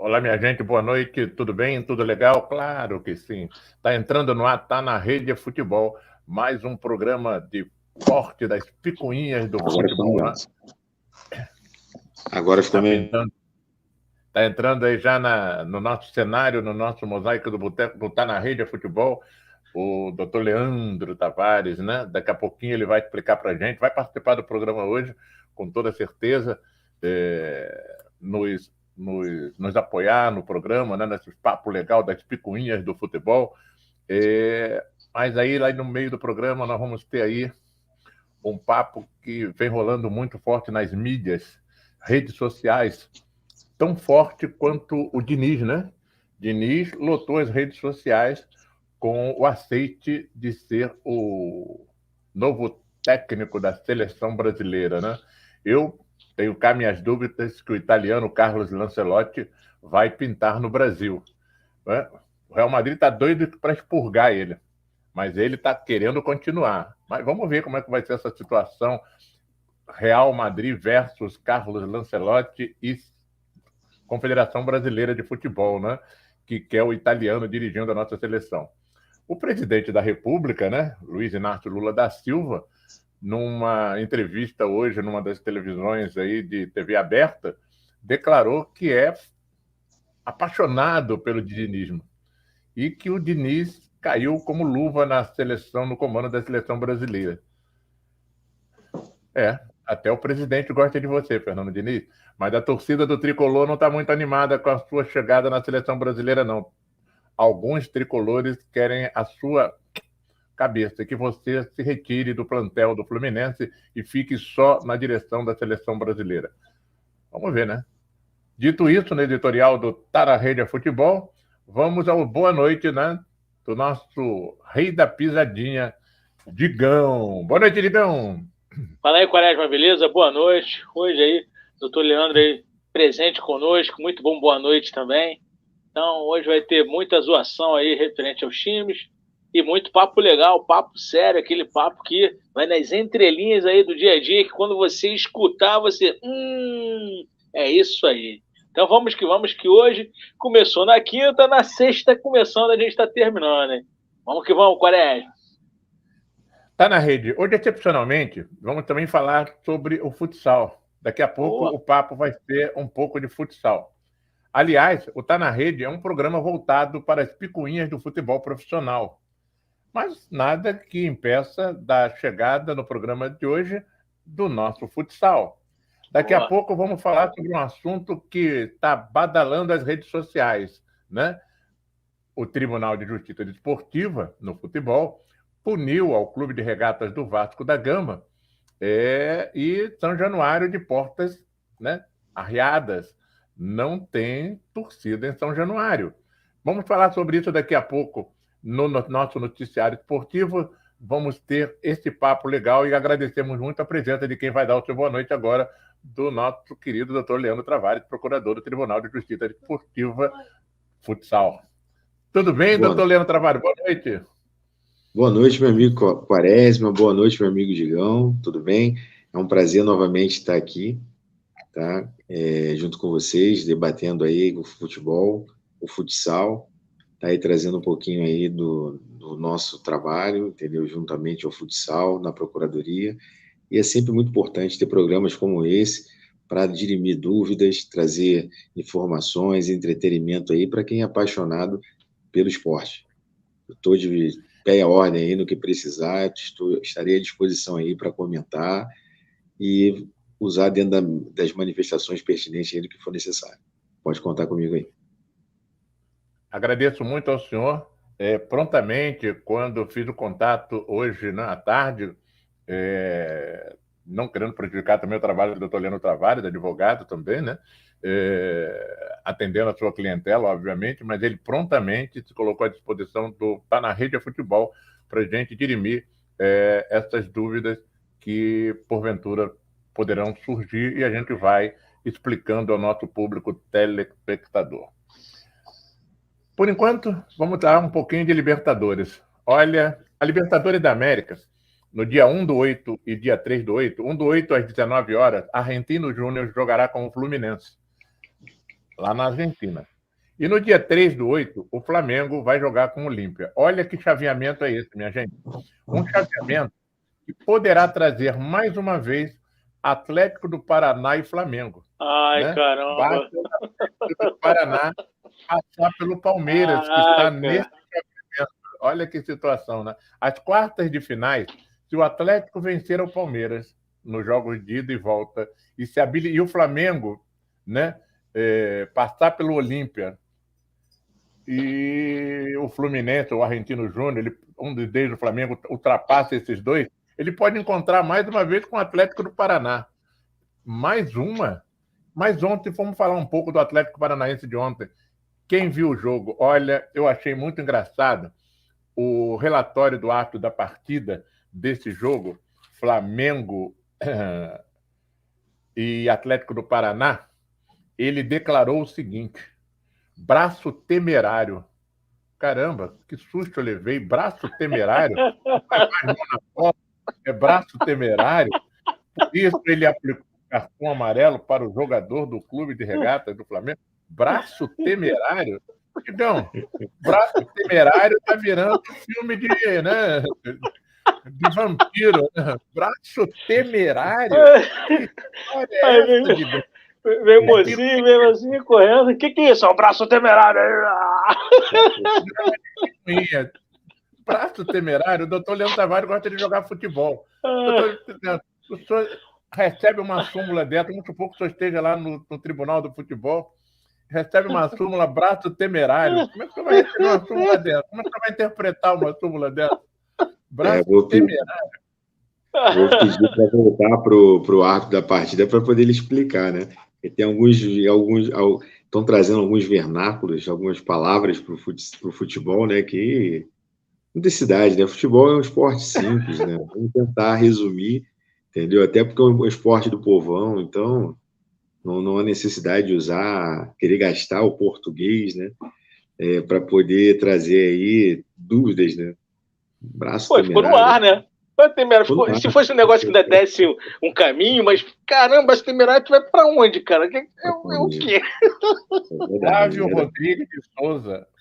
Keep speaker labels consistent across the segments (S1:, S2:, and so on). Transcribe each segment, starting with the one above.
S1: Olá, minha gente, boa noite, tudo bem? Tudo legal? Claro que sim. Está entrando no ar, está na Rede Futebol, mais um programa de corte das picuinhas do
S2: Agora ficou
S1: futebol, né?
S2: melhor. Agora ficou
S1: Está
S2: melhor.
S1: pintando, tá entrando aí já no nosso cenário, no nosso mosaico do Boteco, do Tá na Rede Futebol, o doutor Leandro Tavares, né? Daqui a pouquinho ele vai explicar para a gente, vai participar do programa hoje, com toda certeza, nos apoiar no programa, né? Nesse papo legal das picuinhas do futebol. Mas aí, lá no meio do programa, nós vamos ter aí um papo que vem rolando muito forte nas mídias, redes sociais, tão forte quanto o Diniz, né? Diniz lotou as redes sociais com o aceite de ser o novo técnico da seleção brasileira, né? Eu tenho cá minhas dúvidas que o italiano Carlos Lancelotti vai pintar no Brasil, né? O Real Madrid está doido para expurgar ele, mas ele está querendo continuar. Mas vamos ver como é que vai ser essa situação. Real Madrid versus Carlos Lancelotti e Confederação Brasileira de Futebol, né? Que quer o italiano dirigindo a nossa seleção. O presidente da República, né, Luiz Inácio Lula da Silva, numa entrevista hoje numa das televisões aí de TV aberta, declarou que é apaixonado pelo dinismo e que o Diniz caiu como luva na seleção, no comando da seleção brasileira. Até o presidente gosta de você, Fernando Diniz, mas a torcida do Tricolor não está muito animada com a sua chegada na seleção brasileira, não. Alguns tricolores querem a sua cabeça, que você se retire do plantel do Fluminense e fique só na direção da seleção brasileira. Vamos ver, né? Dito isso, no editorial do Tá na Rede Futebol, vamos ao boa noite, né? Do nosso rei da pisadinha, Digão. Boa noite, Digão.
S3: Fala aí, Quaresma, beleza? Boa noite. Hoje aí, doutor Leandro aí presente conosco, muito bom, boa noite também. Então, hoje vai ter muita zoação aí referente aos times e muito papo legal, papo sério, aquele papo que vai nas entrelinhas aí do dia a dia, que quando você escutar, você, é isso aí. Então vamos que hoje começou na quinta, na sexta começando, a gente está terminando, hein? Vamos que vamos, Quaresma.
S1: Tá na rede. Hoje, excepcionalmente, vamos também falar sobre o futsal. Daqui a pouco o papo vai ser um pouco de futsal. Aliás, o Tá na Rede é um programa voltado para as picuinhas do futebol profissional. Mas nada que impeça da chegada no programa de hoje do nosso futsal. Daqui a pouco vamos falar sobre um assunto que está badalando as redes sociais, né? O Tribunal de Justiça Desportiva, no futebol, puniu ao Clube de Regatas do Vasco da Gama e São Januário de portas, né, arriadas. Não tem torcida em São Januário. Vamos falar sobre isso daqui a pouco no nosso noticiário esportivo. Vamos ter esse papo legal e agradecemos muito a presença de quem vai dar o seu boa noite agora, do nosso querido doutor Leandro Tavares, procurador do Tribunal de Justiça Desportiva Futsal. Tudo bem, doutor Leandro Tavares? Boa noite.
S2: Boa noite, meu amigo Quaresma. Boa noite, meu amigo Digão. Tudo bem? É um prazer novamente estar aqui, tá? Junto com vocês, debatendo aí o futebol, o futsal, tá aí trazendo um pouquinho aí do nosso trabalho, entendeu? Juntamente ao futsal, na Procuradoria. E é sempre muito importante ter programas como esse para dirimir dúvidas, trazer informações, entretenimento aí para quem é apaixonado pelo esporte. Eu estou de pé à ordem aí no que precisar, estarei à disposição aí para comentar e usar dentro das manifestações pertinentes aí do que for necessário. Pode contar comigo aí.
S1: Agradeço muito ao senhor. Prontamente, quando fiz o contato hoje à tarde, não querendo prejudicar também o trabalho do doutor Leandro Tavares, advogado também, né? Atendendo a sua clientela, obviamente, mas ele prontamente se colocou à disposição do Tá na Rede Futebol para a gente dirimir essas dúvidas que, porventura, poderão surgir e a gente vai explicando ao nosso público telespectador. Por enquanto, vamos dar um pouquinho de Libertadores. Olha, a Libertadores da América, no dia 1/8 e dia 3/8, 1/8 às 19 horas, Argentino Júnior jogará com o Fluminense. lá na Argentina. E no dia 3/8, o Flamengo vai jogar com o Olímpia. Olha que chaveamento é esse, minha gente. Um chaveamento que poderá trazer mais uma vez Atlético do Paraná e Flamengo.
S3: Ai,
S1: né?
S3: caramba.
S1: Basta o Atlético do Paraná passar pelo Palmeiras, que está nesse chaveamento. Olha que situação, né? As quartas de finais, se o Atlético vencer o Palmeiras nos jogos de ida e volta, e o Flamengo, né, passar pelo Olímpia, e o Fluminense, o Argentino Júnior, um desde o Flamengo ultrapassa esses dois, ele pode encontrar mais uma vez com o Atlético do Paraná. Mais uma. Mas ontem, vamos falar um pouco do Atlético Paranaense de ontem. Quem viu o jogo? Olha, eu achei muito engraçado o relatório do ato da partida desse jogo, Flamengo e Atlético do Paraná. Ele declarou o seguinte: braço temerário. Caramba, que susto eu levei. Braço temerário? Não é mais mão na copa, é braço temerário. Por isso ele aplicou cartão amarelo para o jogador do clube de regatas do Flamengo. Braço temerário? Então, braço temerário está virando filme de vampiro. Né? Braço temerário? Que história é essa, de...
S3: Vem mocinho, vem mocinho correndo. O que é isso? É um braço temerário.
S1: Braço temerário? O doutor Leandro Tavares gosta de jogar futebol. O senhor recebe uma súmula dessa, muito pouco o senhor esteja lá no Tribunal do Futebol, recebe uma súmula, braço temerário. Como é que você vai receber uma súmula dessa? Como é que você vai interpretar uma súmula dessa? Braço temerário.
S2: Vou pedir para voltar para o árbitro da partida para poder ele explicar, né? E tem alguns estão trazendo alguns vernáculos, algumas palavras para o futebol, né? Que necessidade, né? Futebol é um esporte simples, né? Vamos tentar resumir, entendeu? Até porque é um esporte do povão, então não há necessidade de querer gastar o português, né? Para poder trazer aí dúvidas, né? Braço temerário.
S3: Ficou no ar, né? Se fosse um negócio que ainda desse um caminho, mas caramba, esse temerário tu vai pra onde, cara? É o quê?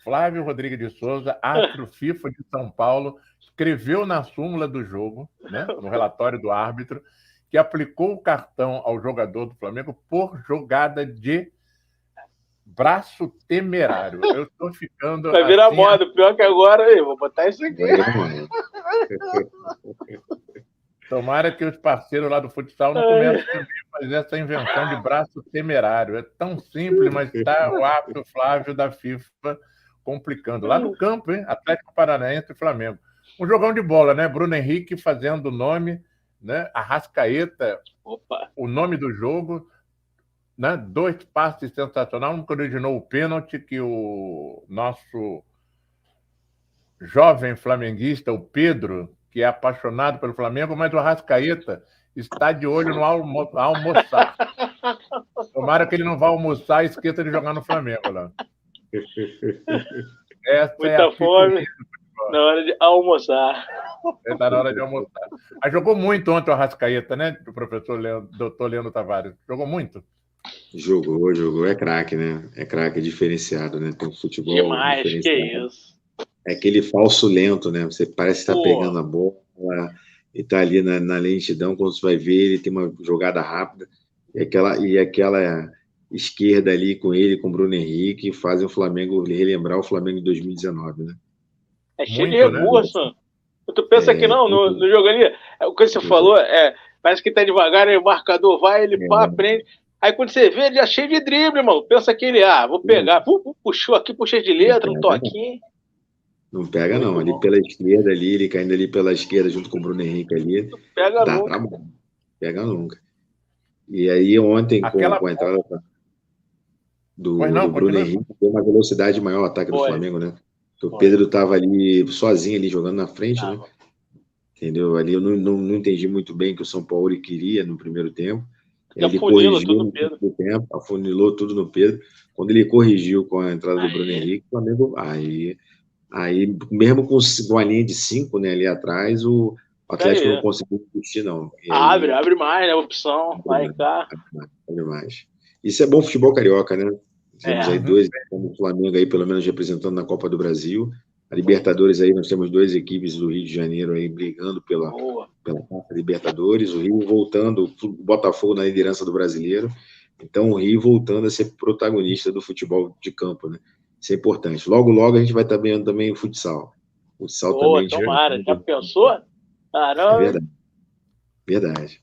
S1: Flávio Rodrigues de Souza, árbitro FIFA de São Paulo, escreveu na súmula do jogo, né, no relatório do árbitro, que aplicou o cartão ao jogador do Flamengo por jogada de braço temerário. Eu estou ficando...
S3: Vai virar moda, pior que agora, aí, vou botar isso aqui.
S1: Tomara que os parceiros lá do futsal não comecem também a fazer essa invenção de braço temerário. É tão simples, mas está o árbitro Flávio da FIFA complicando. Lá no campo, hein? Atlético Paranaense e Flamengo. Um jogão de bola, né? Bruno Henrique fazendo o nome, né? Arrascaeta, o nome do jogo, né? 2 passes sensacionais. Um que originou o pênalti que o nosso jovem flamenguista, o Pedro, que é apaixonado pelo Flamengo, mas o Arrascaeta está de olho no almoçar. Tomara que ele não vá almoçar e esqueça de jogar no Flamengo lá. Essa
S3: muita fome na hora de almoçar.
S1: Está na hora de almoçar. Mas jogou muito ontem o Arrascaeta, né? O professor doutor Leandro Tavares. Jogou muito?
S2: Jogou. É craque, né? É craque, diferenciado, né? Tem um futebol
S3: demais, que isso.
S2: É aquele falso lento, né? Você parece que está pegando a bola e está ali na lentidão. Quando você vai ver, ele tem uma jogada rápida. E aquela esquerda ali com ele, com o Bruno Henrique, fazem o Flamengo relembrar o Flamengo de 2019, né?
S3: É cheio de recurso. Né? Tu pensa que não, no jogo ali, o que você falou, parece que tá devagar, aí o marcador vai, ele aprende. Aí quando você vê, ele já cheio de drible, irmão. Pensa que ele, vou pegar, puxou aqui, puxei de letra, um toquinho.
S2: Não pega, não. Ali pela esquerda, ele caindo ali pela esquerda junto com o Bruno Henrique ali.
S3: Pega nunca.
S2: Pega nunca. E aí, ontem, com a entrada do Bruno Henrique, deu uma velocidade maior o ataque do Flamengo, né? Porque o Pedro estava ali sozinho, ali jogando na frente, né? Entendeu? Ali eu não entendi muito bem o que o São Paulo queria no primeiro tempo. Ele corrigiu tudo no Pedro. Tempo, afunilou tudo no Pedro. Quando ele corrigiu com a entrada do Bruno Henrique, o Flamengo... Aí, mesmo com a linha de 5, né, ali atrás, o Atlético não conseguiu investir, não.
S3: Abre mais, né? Opção, vai cá.
S2: Abre mais. Isso é bom futebol carioca, né? Temos aí dois, como o Flamengo aí, pelo menos representando na Copa do Brasil. A Libertadores aí, nós temos 2 equipes do Rio de Janeiro aí brigando pela Copa Libertadores. O Rio voltando, o Botafogo na liderança do Brasileiro. Então, o Rio voltando a ser protagonista do futebol de campo, né? Isso é importante. Logo, logo, a gente vai estar vendo também o futsal. O futsal também...
S3: Tomara, já pensou?
S2: É verdade. Verdade.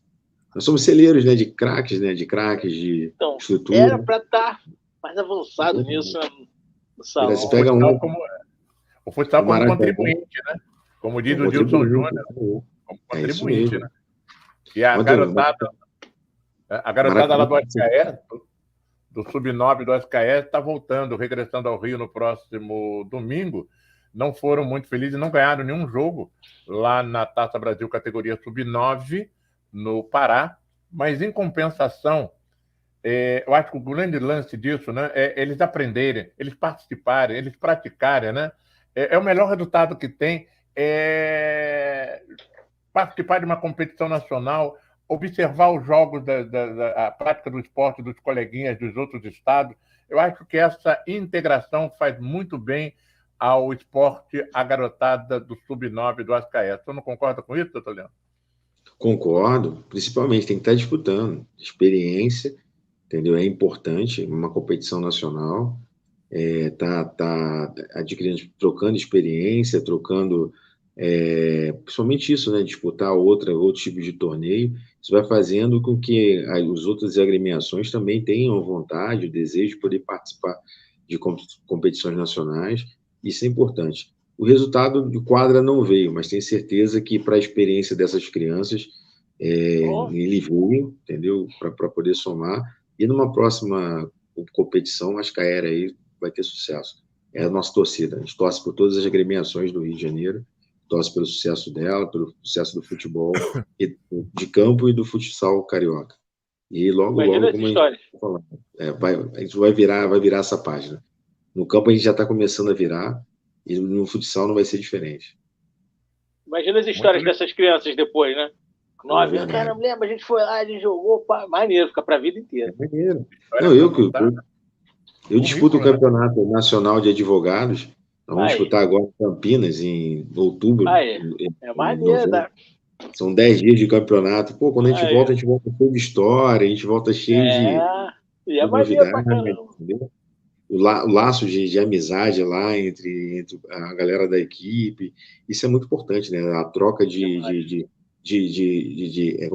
S2: Nós somos celeiros, né, de craques, de
S3: então,
S2: estrutura.
S3: Era para estar mais avançado nisso no salão.
S2: Você pega
S1: o futsal como contribuinte, né? Como diz o Dilson Júnior, como contribuinte, né? E a garotada lá do SKS, do Sub-9 do SKS, está voltando, regressando ao Rio no próximo domingo. Não foram muito felizes, não ganharam nenhum jogo lá na Taça Brasil categoria Sub-9 no Pará, mas em compensação, eu acho que o grande lance disso, né, é eles aprenderem, eles participarem, eles praticarem, né? É o melhor resultado que tem, participar de uma competição nacional, observar os jogos, a prática do esporte dos coleguinhas dos outros estados. Eu acho que essa integração faz muito bem ao esporte, à garotada do Sub-9 do SKS. Você não concorda com isso, doutor Leandro?
S2: Concordo, principalmente tem que estar disputando. Experiência, entendeu? É importante, uma competição nacional, tá adquirindo, trocando experiência, trocando, principalmente isso, né? Disputar outro tipo de torneio. Isso vai fazendo com que as outras agremiações também tenham vontade, o desejo de poder participar de competições nacionais. Isso é importante. O resultado de quadra não veio, mas tenho certeza que para a experiência dessas crianças, ele veio, entendeu? Para poder somar. E numa próxima competição, acho que a Era aí vai ter sucesso. É a nossa torcida. A gente torce por todas as agremiações do Rio de Janeiro, torce pelo sucesso dela, pelo sucesso do futebol de campo e do futsal carioca. E logo, como a gente vai falar, a gente vai virar essa página. No campo a gente já está começando a virar, e no futsal não vai ser diferente.
S3: Imagina as histórias dessas crianças depois, né? 9 anos, caramba, lembra, a gente foi lá, a gente jogou, pá, maneiro, fica para a vida inteira.
S2: Maneiro. Não, eu disputo o Campeonato Nacional de Advogados, nós vamos disputar agora em Campinas, em outubro.
S3: É maneiro, tá?
S2: São 10 dias de campeonato. Pô, quando a gente volta cheio de história, a gente volta cheio de novidade, entendeu? O laço de amizade lá entre a galera da equipe, isso é muito importante, né? A troca como é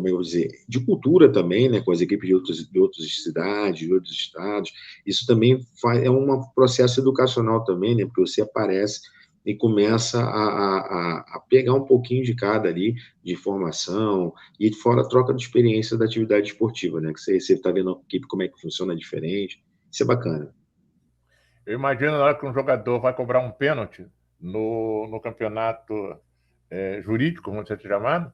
S2: que eu vou dizer, de cultura também, né? Com as equipes de outras cidades, de outros estados. Isso também é um processo educacional também, né? Porque você aparece e começa a pegar um pouquinho de cada ali, de formação, e fora a troca de experiência da atividade esportiva, né? Que você está vendo a equipe, como é que funciona diferente. Isso é bacana.
S1: Eu imagino na hora que um jogador vai cobrar um pênalti no campeonato jurídico, como você se chamado,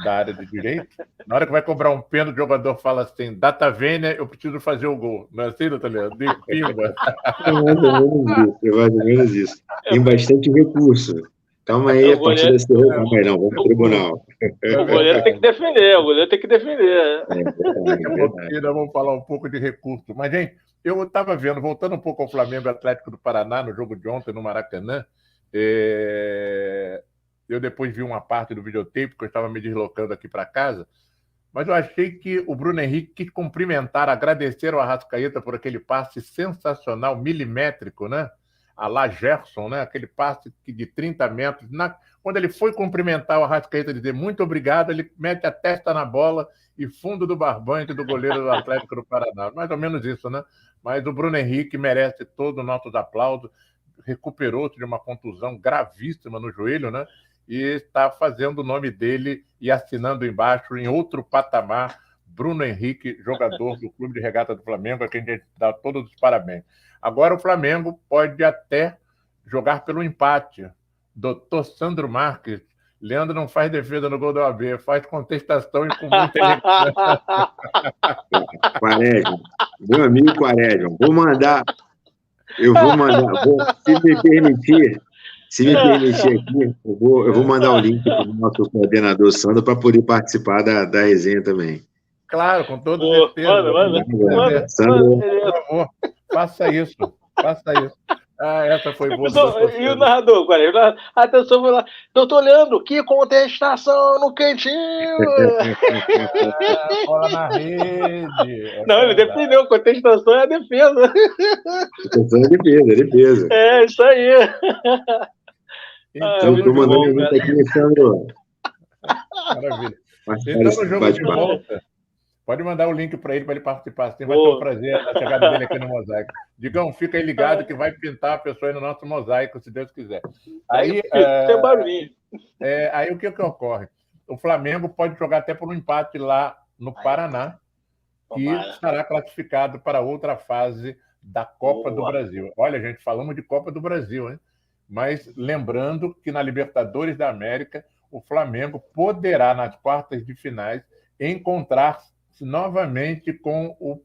S1: da área de direito. Na hora que vai cobrar um pênalti, o jogador fala assim: data vênia, eu preciso fazer o gol. Não é assim, doutor Leandro? Pimba.
S2: É mais ou menos isso. Tem bastante recurso. Calma aí, a partir desse jogo. Calma aí, não, vamos para o tribunal.
S3: O goleiro tem que defender,
S1: Vamos falar um pouco de recurso. Mas, gente, eu estava vendo, voltando um pouco ao Flamengo e Atlético do Paraná, no jogo de ontem, no Maracanã, eu depois vi uma parte do videotape, porque eu estava me deslocando aqui para casa, mas eu achei que o Bruno Henrique quis cumprimentar, agradecer ao Arrascaeta por aquele passe sensacional, milimétrico, né? A lá Gerson, né? Aquele passe de 30 metros. Quando ele foi cumprimentar o Arrascaeta, dizer muito obrigado, ele mete a testa na bola e fundo do barbante do goleiro do Atlético do Paraná. Mais ou menos isso, né? Mas o Bruno Henrique merece todo o nosso aplauso. Recuperou-se de uma contusão gravíssima no joelho, né? E está fazendo o nome dele e assinando embaixo em outro patamar. Bruno Henrique, jogador do Clube de Regata do Flamengo, a quem a gente dá todos os parabéns. Agora o Flamengo pode até jogar pelo empate. Doutor Sandro Marques, Leandro não faz defesa no gol do AB, faz contestação e com muita
S2: Quaresma, meu amigo Quaresma, se me permitir aqui, eu vou mandar o link para o nosso coordenador Sandro para poder participar da resenha também.
S1: Claro, com todo certeza.
S3: Manda.
S2: Sandro,
S1: por favor, Faça isso. Essa foi boa.
S3: E o narrador, atenção, foi lá. Doutor Leandro, que contestação no cantinho!
S1: Bola na rede.
S3: Não, ele defendeu, contestação é a defesa.
S2: Contestação é defesa.
S3: É, isso aí.
S2: Então, eu tô mandando muito aqui, Alexandre.
S1: Maravilha. Então, no jogo de volta, pode mandar o link para ele participar. Assim, vai ter um prazer a chegada dele aqui no Mosaico. Digão, fica aí ligado que vai pintar a pessoa aí no nosso Mosaico, se Deus quiser. Aí,
S3: tem barulhinho.
S1: Aí o que ocorre? O Flamengo pode jogar até por um empate lá no Paraná, que estará classificado para outra fase da Copa do Brasil. Olha, gente, falamos de Copa do Brasil, hein? Mas lembrando que na Libertadores da América, o Flamengo poderá, nas quartas de finais, encontrar-se novamente com o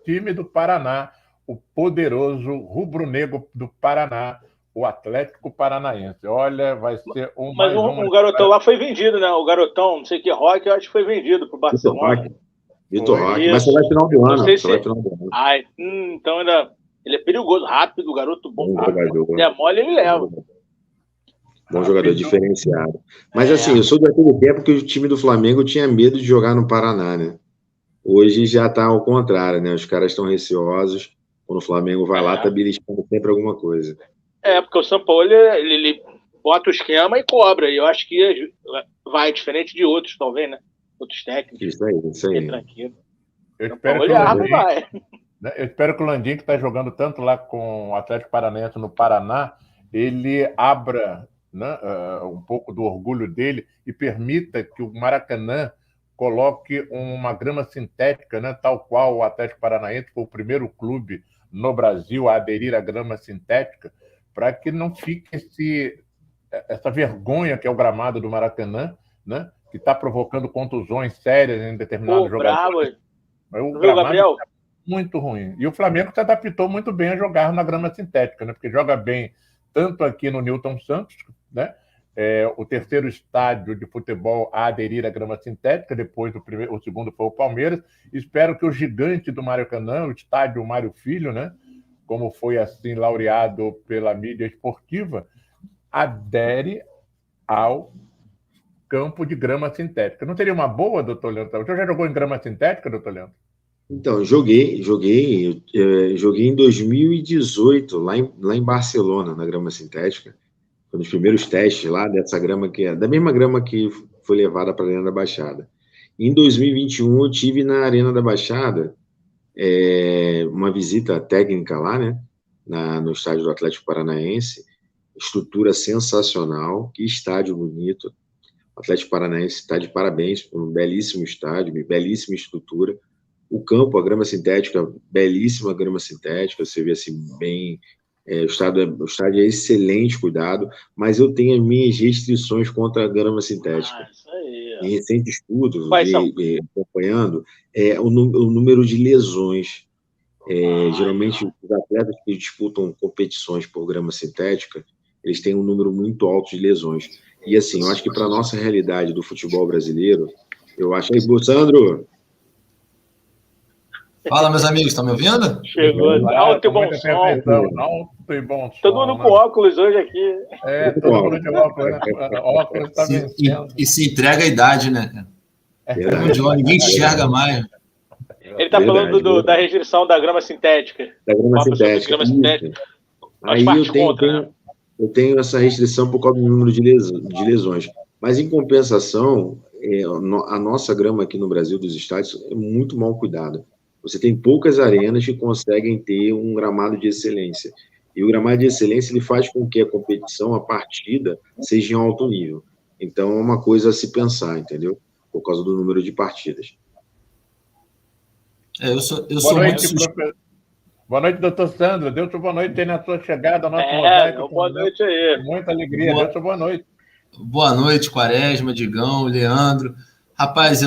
S1: time do Paraná, o poderoso rubro-negro do Paraná, o Atlético Paranaense. Olha, vai ser um...
S3: Mas o garotão lá foi vendido, né? O garotão, não sei que Roque, eu acho que foi vendido para o Barcelona.
S2: Vitor Roque, mas você vai final do ano.
S3: Não sei se... então ainda... Ele é perigoso, rápido, garoto bom. Se é mole, ele leva.
S2: Bom jogador, diferenciado. Mas assim, eu sou daquele tempo que o time do Flamengo tinha medo de jogar no Paraná, né? Hoje já tá ao contrário, né? Os caras estão receosos. Quando o Flamengo vai lá, tá beliscando sempre alguma coisa.
S3: Porque o São Paulo, ele bota o esquema e cobra. E eu acho que vai diferente de outros, talvez, né? Outros técnicos.
S2: Isso aí.
S3: Tranquilo.
S1: Eu espero que o Landim, que está jogando tanto lá com o Atlético Paranaense no Paraná, ele abra, né, um pouco do orgulho dele e permita que o Maracanã coloque uma grama sintética, né, tal qual o Atlético Paranaense foi o primeiro clube no Brasil a aderir à grama sintética, para que não fique essa vergonha que é o gramado do Maracanã, né, que está provocando contusões sérias em determinados jogadores. O Gabriel? Muito ruim. E o Flamengo se adaptou muito bem a jogar na grama sintética, né? Porque joga bem tanto aqui no Newton Santos, né? O terceiro estádio de futebol a aderir à grama sintética, depois o segundo foi o Palmeiras. Espero que o gigante do Maracanã, o estádio Mário Filho, né? Como foi assim laureado pela mídia esportiva, adere ao campo de grama sintética. Não seria uma boa, doutor Leandro? Você já jogou em grama sintética, doutor Leandro?
S2: Então, joguei em 2018, lá em Barcelona, na grama sintética. Foi um dos primeiros testes lá dessa grama, da mesma grama que foi levada para a Arena da Baixada. Em 2021, eu tive na Arena da Baixada uma visita técnica lá, né, no estádio do Atlético Paranaense. Estrutura sensacional, que estádio bonito. O Atlético Paranaense está de parabéns por um belíssimo estádio, belíssima estrutura. O campo, a grama sintética, belíssima grama sintética, você vê assim bem... O estádio é excelente cuidado, mas eu tenho as minhas restrições contra a grama sintética.
S3: Isso aí.
S2: Em recente estudo, acompanhando, o número de lesões. Geralmente, os atletas que disputam competições por grama sintética, eles têm um número muito alto de lesões. E assim, eu acho que para a nossa realidade do futebol brasileiro, eu acho... Aí, Sandro...
S4: Fala, meus amigos, estão me ouvindo?
S3: Chegou, alto e bom som.
S1: Alto e bom som.
S3: Todo mundo com óculos hoje aqui.
S1: Todo mundo de óculos. Óculos tá vencendo.
S4: E se entrega a idade, né? Ninguém enxerga mais.
S3: Ele está falando da restrição da grama sintética.
S2: Da grama sintética. Aí eu tenho essa restrição por causa do número de lesões. Mas, em compensação, a nossa grama aqui no Brasil, dos estádios, é muito mal cuidada. Você tem poucas arenas que conseguem ter um gramado de excelência. E o gramado de excelência ele faz com que a competição, a partida, seja em alto nível. Então, é uma coisa a se pensar, entendeu? Por causa do número de partidas.
S4: Eu sou muito suspeito.
S1: Boa noite, doutor Sandro. Deus boa noite aí na sua chegada ao nosso Mosaico.
S3: Boa noite aí.
S1: Muita alegria. Deus boa noite.
S4: Boa noite, Quaresma, Digão, Leandro. Rapaz,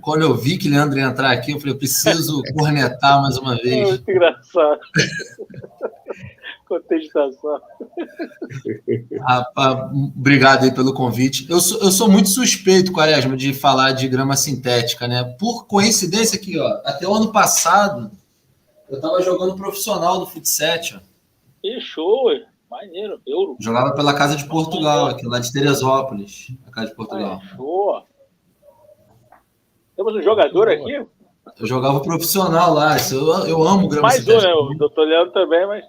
S4: quando eu vi que o Leandro ia entrar aqui, eu falei, eu preciso cornetar mais uma vez.
S3: É muito engraçado. Contestação.
S4: Rapaz, obrigado aí pelo convite. Eu sou muito suspeito, Quaresma, de falar de grama sintética, né? Por coincidência aqui, ó, até o ano passado, Eu tava jogando profissional do futsal.
S3: Que show, ué. Maneiro, Euro.
S4: Jogava pela Casa de Portugal, aqui lá de Teresópolis, a Casa de Portugal.
S3: Show. Temos um jogador aqui.
S4: Eu jogava profissional lá, eu amo grama
S3: sintética. Mais um, né? O doutor Leandro também, mas...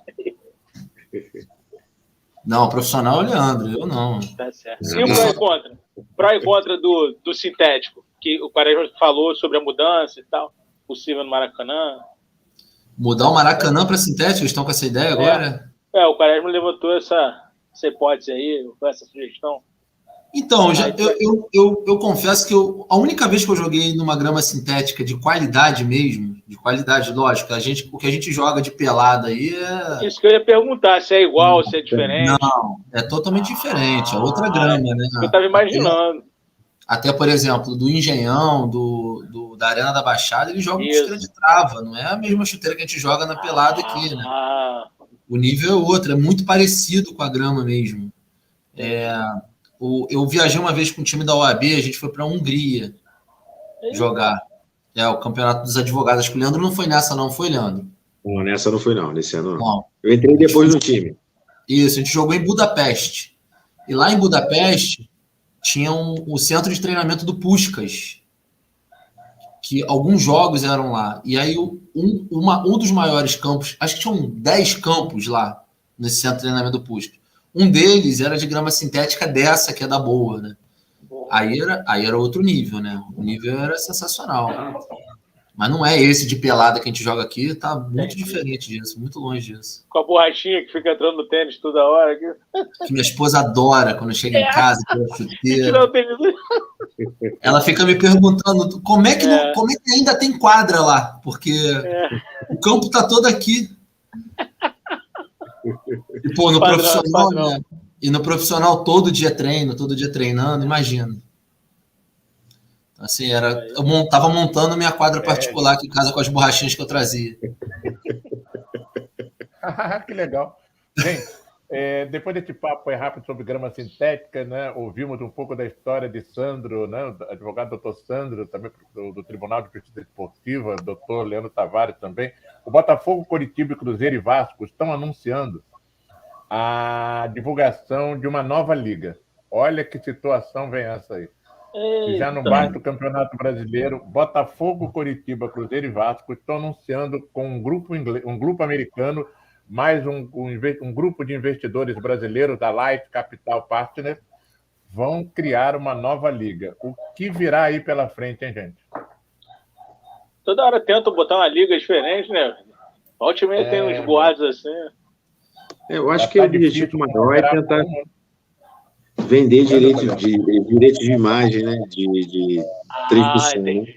S4: Não, profissional é o Leandro, eu não.
S3: Tá certo. E o pró e contra? Pró e contra do sintético, que o Quaresma falou sobre a mudança e tal, possível no Maracanã.
S4: Mudar o Maracanã para sintético? Eles estão com essa ideia agora?
S3: O Quaresma levantou essa hipótese aí, essa sugestão.
S4: Então, eu confesso que a única vez que eu joguei numa grama sintética de qualidade mesmo, de qualidade, lógico, o que a gente joga de pelada aí é...
S3: Isso que eu ia perguntar, se é igual, se é diferente.
S4: Não, é totalmente diferente, é outra grama, né?
S3: Eu estava imaginando.
S4: Até, por exemplo, do Engenhão, da Arena da Baixada, eles jogam com chuteira de trava, não é a mesma chuteira que a gente joga na pelada aqui, né? O nível é outro, é muito parecido com a grama mesmo. Eu viajei uma vez com o time da OAB, a gente foi para a Hungria jogar. O Campeonato dos Advogados. Acho que o Leandro não foi nessa, não foi, Leandro?
S2: Não, nessa não foi, não. Nesse ano não. Eu entrei depois no time.
S4: Isso, a gente jogou em Budapeste. E lá em Budapeste tinha o centro de treinamento do Puskás, que alguns jogos eram lá. E aí um dos maiores campos, acho que tinham 10 campos lá nesse centro de treinamento do Puskás. Um deles era de grama sintética dessa, que é da boa, né? Aí era outro nível, né? O nível era sensacional. Mas não é esse de pelada que a gente joga aqui, tá muito diferente disso, muito longe disso.
S3: Com a borrachinha que fica entrando no tênis toda hora.
S4: Que minha esposa adora quando chega em casa, com a chuteira. Ela fica me perguntando como é que ainda tem quadra lá, porque o campo tá todo aqui. E, pô, no profissional, né? E no profissional todo dia treinando, imagina. Assim, eu tava montando minha quadra particular aqui em casa com as borrachinhas que eu trazia.
S1: Que legal. Gente, depois desse papo rápido sobre grama sintética, né, ouvimos um pouco da história de Sandro, né, o advogado doutor Sandro, também do Tribunal de Justiça Esportiva, doutor Leandro Tavares também. O Botafogo, Coritiba, Cruzeiro e Vasco estão anunciando a divulgação de uma nova liga. Olha que situação vem essa aí. E já no basta o Campeonato Brasileiro, Botafogo, Coritiba, Cruzeiro e Vasco estão anunciando com um grupo americano, mais um grupo de investidores brasileiros da Light Capital Partners, vão criar uma nova liga. O que virá aí pela frente, hein, gente?
S3: Toda hora tentam botar uma liga diferente, né? O time tem uns boatos assim.
S2: Eu acho que o objetivo maior é tentar vender direitos de imagem, né? De transmissão. Né?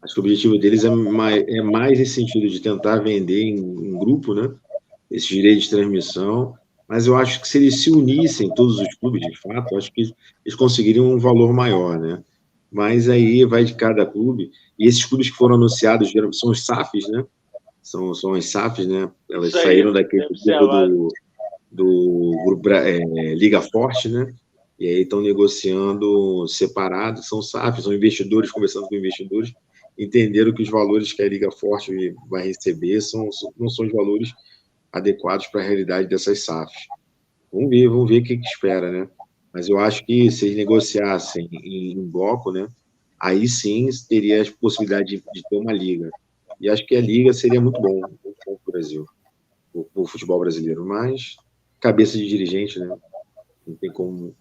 S2: Acho que o objetivo deles é mais nesse sentido de tentar vender em grupo, né? Esses direitos de transmissão. Mas eu acho que se eles se unissem, todos os clubes, de fato, acho que eles conseguiriam um valor maior, né? Mas aí vai de cada clube. E esses clubes que foram anunciados são os SAFs, né? São as SAFs, né? Elas saíram daquele grupo do grupo Liga Forte, né? E aí estão negociando separados, são SAFs, são investidores, conversando com investidores, entenderam que os valores que a Liga Forte vai receber não são os valores adequados para a realidade dessas SAFs. Vamos ver o que espera, né? Mas eu acho que se eles negociassem em bloco, né? Aí sim teria a possibilidade de ter uma liga. E acho que a liga seria muito bom para o Brasil, para o futebol brasileiro. Mas cabeça de dirigente, né? Não tem como.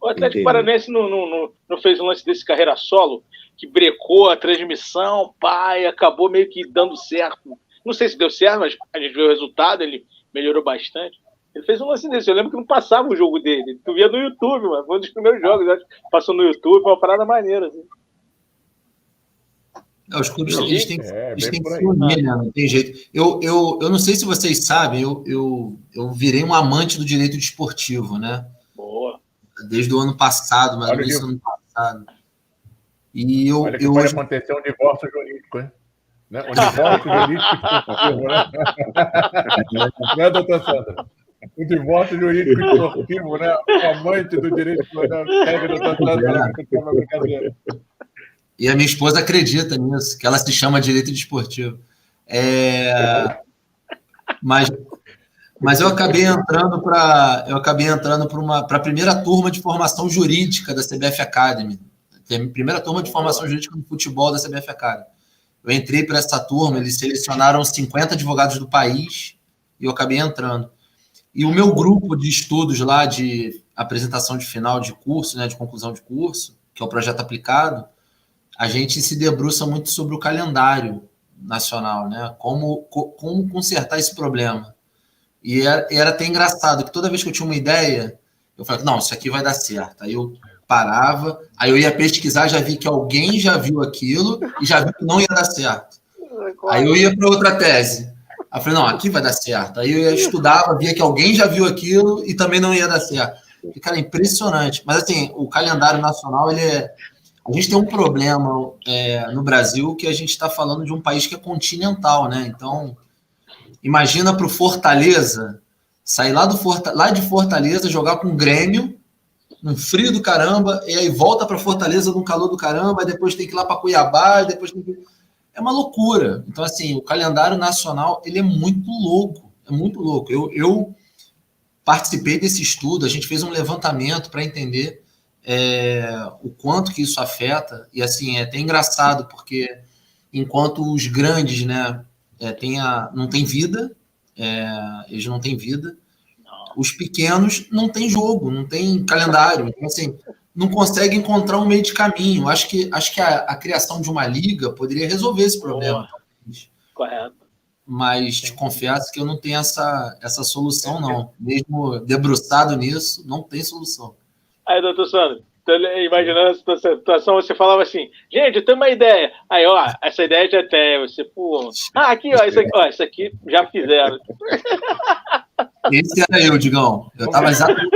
S3: O Atlético Paranaense não fez um lance desse carreira solo, que brecou a transmissão, e acabou meio que dando certo. Não sei se deu certo, mas a gente viu o resultado, ele melhorou bastante. Ele fez um lance desse, eu lembro que não passava o jogo dele. Tu via no YouTube, mano. Foi um dos primeiros jogos, acho. Passou no YouTube, foi uma parada maneira, assim.
S4: Os clubes eles têm que se unir, né? Não tem jeito. Eu não sei se vocês sabem, eu virei um amante do direito desportivo, né?
S3: Boa.
S4: Desde o ano passado, mas no início do ano passado. E
S1: Olha que pode acontecer um divórcio jurídico, hein? Né? Um divórcio jurídico esportivo, né? Né, doutor Sandro? Um divórcio jurídico esportivo, né? O amante do direito esportivo.
S4: E a minha esposa acredita nisso, que ela se chama direito desportivo. Mas eu acabei entrando para a primeira turma de formação jurídica da CBF Academy. Tem a primeira turma de formação jurídica no futebol da CBF Academy. Eu entrei para essa turma, eles selecionaram 50 advogados do país e eu acabei entrando. E o meu grupo de estudos lá, de apresentação de final de curso, né, de conclusão de curso, que é o projeto aplicado, a gente se debruça muito sobre o calendário nacional, né? Como consertar esse problema. E era até engraçado, que toda vez que eu tinha uma ideia, eu falava, não, isso aqui vai dar certo. Aí eu parava, aí eu ia pesquisar, já vi que alguém já viu aquilo e já vi que não ia dar certo. Aí eu ia para outra tese. Aí eu falei, não, aqui vai dar certo. Aí eu estudava, via que alguém já viu aquilo e também não ia dar certo. E, cara, impressionante. Mas, assim, o calendário nacional, a gente tem um problema no Brasil, que a gente está falando de um país que é continental, né? Então, imagina para o Fortaleza, sair lá de Fortaleza, jogar com o Grêmio, no frio do caramba, e aí volta para Fortaleza no calor do caramba, depois tem que ir lá para Cuiabá, depois tem que... É uma loucura. Então, assim, o calendário nacional, ele é muito louco. É muito louco. Eu participei desse estudo, a gente fez um levantamento para entender o quanto que isso afeta, e, assim, é até engraçado, porque enquanto os grandes, né, não tem vida, eles não têm vida, os pequenos não têm jogo, não tem calendário. Então, assim, não consegue encontrar um meio de caminho. Acho que a criação de uma liga poderia resolver esse problema.
S3: Correto.
S4: Mas te confesso que eu não tenho essa solução, não. Mesmo debruçado nisso, não tem solução.
S3: Aí, doutor Sandro, imaginando essa situação, você falava assim, gente, eu tenho uma ideia. Aí, ó, essa ideia já tem. Você, pô... aqui, ó, isso aqui já fizeram.
S4: Esse era eu, Digão. Eu estava exatamente...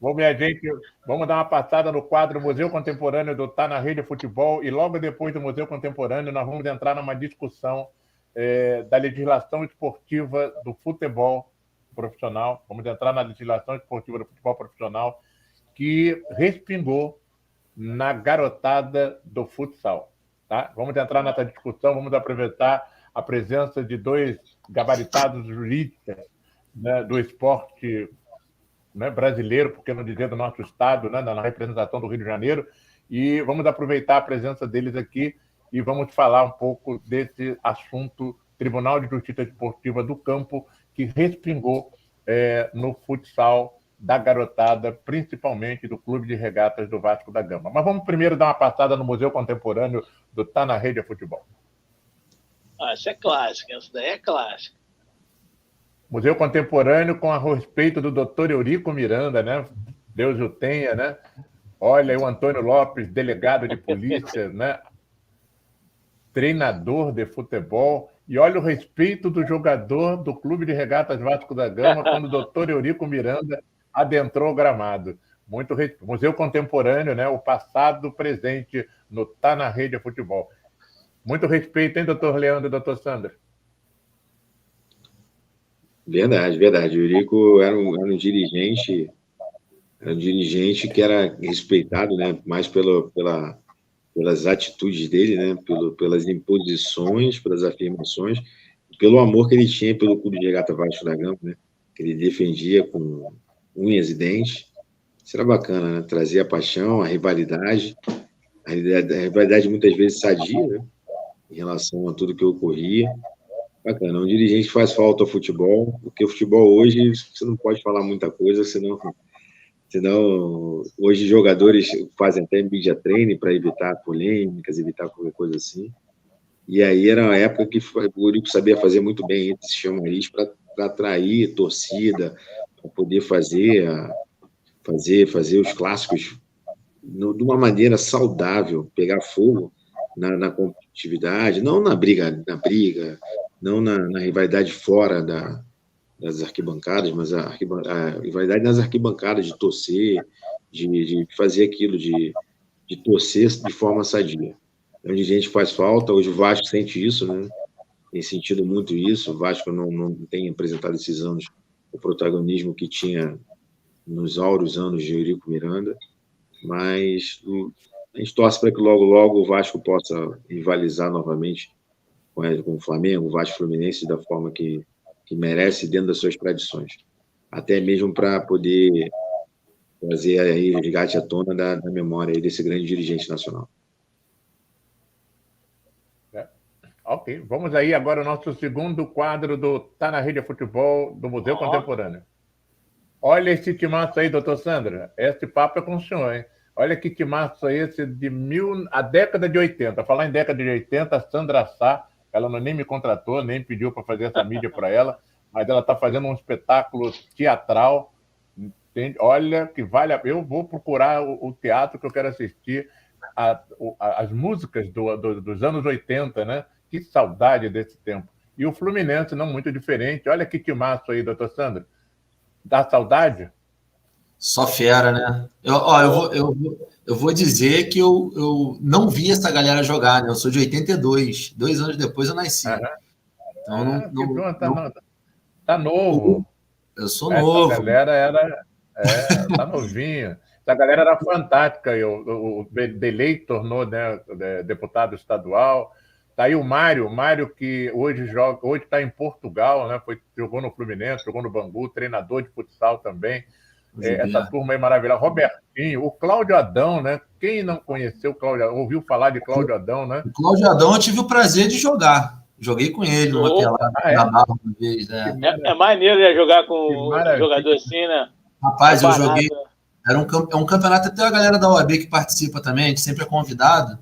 S1: Bom, minha gente, vamos dar uma passada no quadro Museu Contemporâneo do Tá na Rede Futebol, e logo depois do Museu Contemporâneo nós vamos entrar numa discussão da legislação esportiva do futebol profissional. Vamos entrar na legislação esportiva do futebol profissional que respingou na garotada do futsal. Tá? Vamos entrar nessa discussão, vamos aproveitar a presença de dois gabaritados juristas, né, do esporte, né, brasileiro, por que não dizer do nosso estado, né, na representação do Rio de Janeiro, e vamos aproveitar a presença deles aqui e vamos falar um pouco desse assunto Tribunal de Justiça Esportiva do Campo, que respingou no futsal da garotada, principalmente do Clube de Regatas do Vasco da Gama. Mas vamos primeiro dar uma passada no Museu Contemporâneo do Tá na Rede Futebol.
S3: Essa é clássica, essa daí é clássica.
S1: Museu Contemporâneo com a respeito do Dr. Eurico Miranda, né? Deus o tenha, né? Olha, o Antônio Lopes, delegado de polícia, né? Treinador de futebol. E olha o respeito do jogador do Clube de Regatas Vasco da Gama quando o Dr. Eurico Miranda adentrou o gramado. Muito respeito. Museu Contemporâneo, né? O passado, o presente no Tá na Rede Futebol. Muito respeito, hein, doutor Leandro e doutor Sandro?
S2: Verdade, verdade. O Eurico era um dirigente que era respeitado, né, mais pelas atitudes dele, né, pelas imposições, pelas afirmações, pelo amor que ele tinha pelo Clube de Regata Vasco da Gama, né, que ele defendia com unhas e dentes. Isso era bacana, né, trazia a paixão, a rivalidade muitas vezes sadia, né, em relação a tudo que ocorria. Bacana, um dirigente faz falta ao futebol, porque o futebol hoje, você não pode falar muita coisa, senão hoje jogadores fazem até media training para evitar polêmicas, evitar qualquer coisa assim. E aí era uma época que o Eurico sabia fazer muito bem esse chamariz para atrair torcida, para poder fazer os clássicos de uma maneira saudável, pegar fogo na competitividade, não na briga, não na rivalidade fora das arquibancadas, mas a rivalidade nas arquibancadas, de torcer, de fazer aquilo, de torcer de forma sadia. Onde a gente faz falta, hoje o Vasco sente isso, né? Tem sentido muito isso, o Vasco não tem apresentado esses anos o protagonismo que tinha nos áureos anos de Eurico Miranda, mas a gente torce para que logo o Vasco possa rivalizar novamente com o Flamengo, o Vasco, Fluminense, da forma que merece dentro das suas tradições. Até mesmo para poder trazer aí o resgate à tona da memória aí desse grande dirigente nacional.
S1: Ok, vamos aí agora ao nosso segundo quadro do Tá na Rede Futebol do Museu Contemporâneo. Olha esse timaço aí, doutor Sandra. Esse papo é com o senhor, hein? Olha que timaço aí, esse a década de 80. Falar em década de 80, a Sandra Sá, ela nem me contratou, nem pediu para fazer essa mídia para ela, mas ela está fazendo um espetáculo teatral. Entende? Olha que vale a... Eu vou procurar o teatro que eu quero assistir, as músicas dos anos 80, né? Que saudade desse tempo. E o Fluminense, não muito diferente. Olha que timaço aí, doutor Sandro. Dá saudade?
S4: Só fera, né? Eu vou dizer que eu não vi essa galera jogar, né? Eu sou de 82. 2 anos depois eu nasci. Então,
S1: tá novo.
S4: Eu sou novo.
S1: Essa galera tá novinho. Essa galera era fantástica. O Delei tornou, né, deputado estadual. Tá aí o Mário que hoje está em Portugal, né? Jogou no Fluminense, jogou no Bangu, treinador de futsal também. Essa turma aí maravilhosa. Robertinho, o Cláudio Adão, né? Quem não conheceu o Cláudio Adão, ouviu falar de Cláudio Adão, né?
S4: O Cláudio Adão eu tive o prazer de jogar. Joguei com ele numa pelada na Barra uma vez.
S3: É maneiro, né, jogar com um jogador assim, né?
S4: Rapaz, eu joguei. É um campeonato, até a galera da OAB que participa também, a gente sempre é convidado.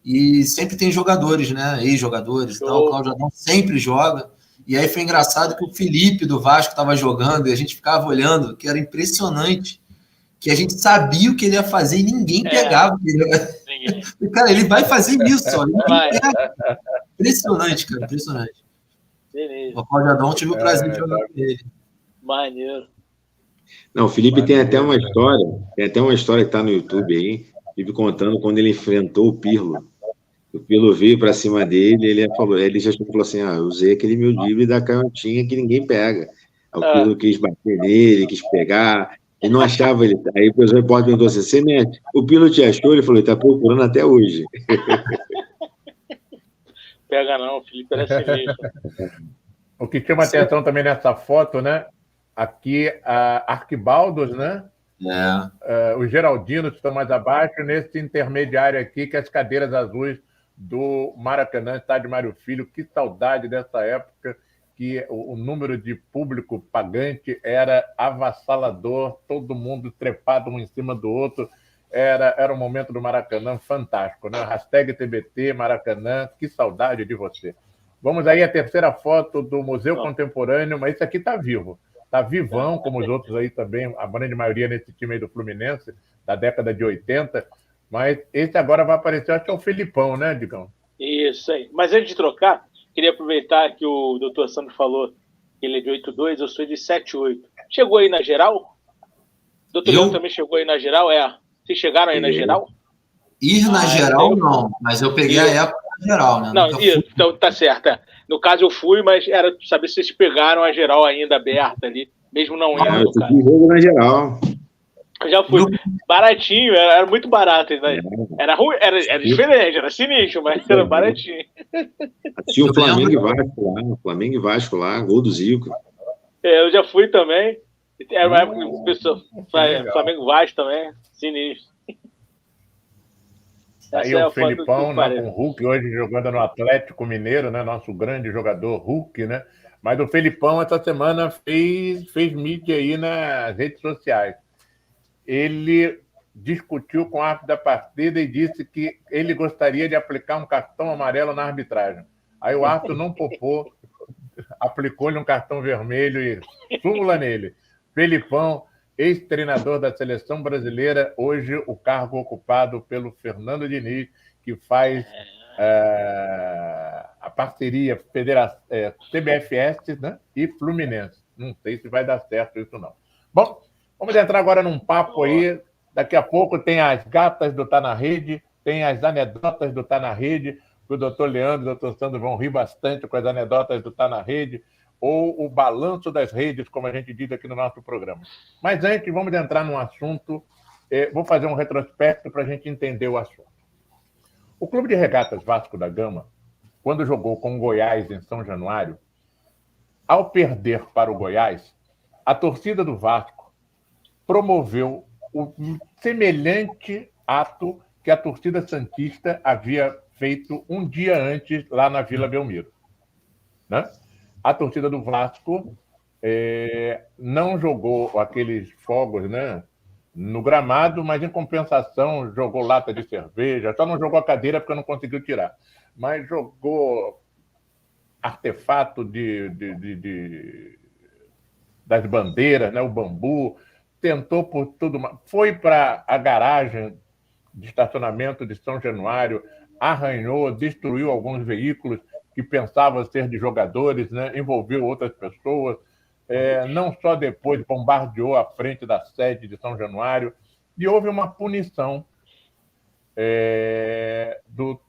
S4: E sempre tem jogadores, né? Ex-jogadores. Então, o Cláudio Adão sempre joga. E aí foi engraçado que o Felipe do Vasco estava jogando e a gente ficava olhando, que era impressionante. Que a gente sabia o que ele ia fazer e ninguém pegava. Ninguém. Cara, ele vai fazer isso, ó. Impressionante, cara. Impressionante.
S3: Beleza.
S4: O Cláudio Adão tive o prazer de jogar com ele.
S3: Maneiro.
S2: Não, o Felipe tem até uma história que está no YouTube aí, Felipe contando quando ele enfrentou o Pirlo. O Pirlo veio para cima dele, ele já falou assim: eu usei aquele meu drible da canhotinha que ninguém pega. O Pirlo quis bater nele, quis pegar, ele não achava ele. Aí o repórter perguntou assim: você mete? O Pirlo te achou? Ele falou: ele está procurando até hoje.
S3: Pega não, o Felipe era sinistro.
S1: O que chama atenção também nessa foto, né? Aqui, Arquibaldos, né? Os Geraldinos estão mais abaixo, nesse intermediário aqui, que é as cadeiras azuis do Maracanã, estádio Mário Filho. Que saudade dessa época, que o número de público pagante era avassalador, todo mundo trepado um em cima do outro. Era um momento do Maracanã fantástico, né? Hashtag TBT Maracanã, que saudade de você. Vamos aí à terceira foto do Museu Contemporâneo, mas esse aqui está vivo. Está vivão, como os outros aí também, a grande maioria nesse time aí do Fluminense, da década de 80. Mas esse agora vai aparecer, acho que é o Felipão, né, Digão?
S3: Isso aí. Mas antes de trocar, queria aproveitar que o doutor Sandro falou que ele é de 82, eu sou de 78. Chegou aí na geral? Doutor Leandro também chegou aí na geral? Vocês chegaram aí na geral?
S4: Ir na geral, não. Mas eu peguei a época na geral, né?
S3: Não, então tá certo. No caso eu fui, mas era saber se vocês pegaram a geral ainda aberta ali, mesmo não indo.
S2: Eu fui jogo na geral.
S3: Eu já fui. Baratinho, era muito barato. Né? Era ruim, era diferente, era sinistro, mas era baratinho.
S2: Tinha o Flamengo e Vasco lá, gol do Zico.
S3: Eu já fui também. Era uma época que Flamengo e Vasco também, sinistro.
S1: Aí o Felipão, né, com o Hulk, hoje jogando no Atlético Mineiro, né, nosso grande jogador Hulk, né? Mas o Felipão, essa semana, fez mídia aí nas redes sociais. Ele discutiu com o árbitro da partida e disse que ele gostaria de aplicar um cartão amarelo na arbitragem. Aí o árbitro não popou, aplicou-lhe um cartão vermelho e súmula nele. Felipão, ex-treinador da Seleção Brasileira, hoje o cargo ocupado pelo Fernando Diniz, que faz a parceria CBFS, né, e Fluminense. Não sei se vai dar certo isso não. Bom, vamos entrar agora num papo aí. Daqui a pouco tem as gatas do Tá na Rede, tem as anedotas do Tá na Rede, que o doutor Leandro e o doutor Sandro vão rir bastante com as anedotas do Tá na Rede, ou o balanço das redes, como a gente diz aqui no nosso programa. Mas antes, vamos entrar num assunto, vou fazer um retrospecto para a gente entender o assunto. O Clube de Regatas Vasco da Gama quando jogou com o Goiás em São Januário, ao perder para o Goiás, a torcida do Vasco promoveu o semelhante ato que a torcida santista havia feito um dia antes lá na Vila Belmiro, né? A torcida do Vasco não jogou aqueles fogos, né, no gramado, mas em compensação jogou lata de cerveja, só não jogou a cadeira porque não conseguiu tirar, mas jogou artefato das bandeiras, né, o bambu, tentou por tudo, foi para a garagem de estacionamento de São Januário, arranhou, destruiu alguns veículos que pensavam ser de jogadores, né, envolveu outras pessoas, não só depois bombardeou a frente da sede de São Januário, e houve uma punição do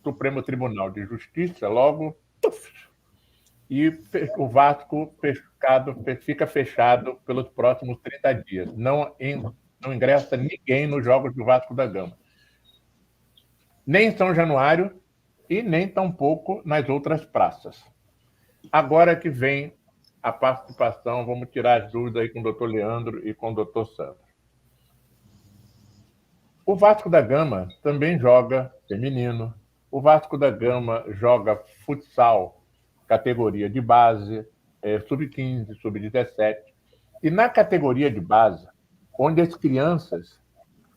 S1: Supremo Tribunal de Justiça, logo, e o Vasco fica fechado pelos próximos 30 dias. Não ingressa ninguém nos jogos do Vasco da Gama. Nem em São Januário e nem tampouco nas outras praças. Agora que vem a participação, vamos tirar as dúvidas aí com o doutor Leandro e com o doutor Sandro. O Vasco da Gama também joga feminino. O Vasco da Gama joga futsal, categoria de base, sub-15, sub-17. E na categoria de base, onde as crianças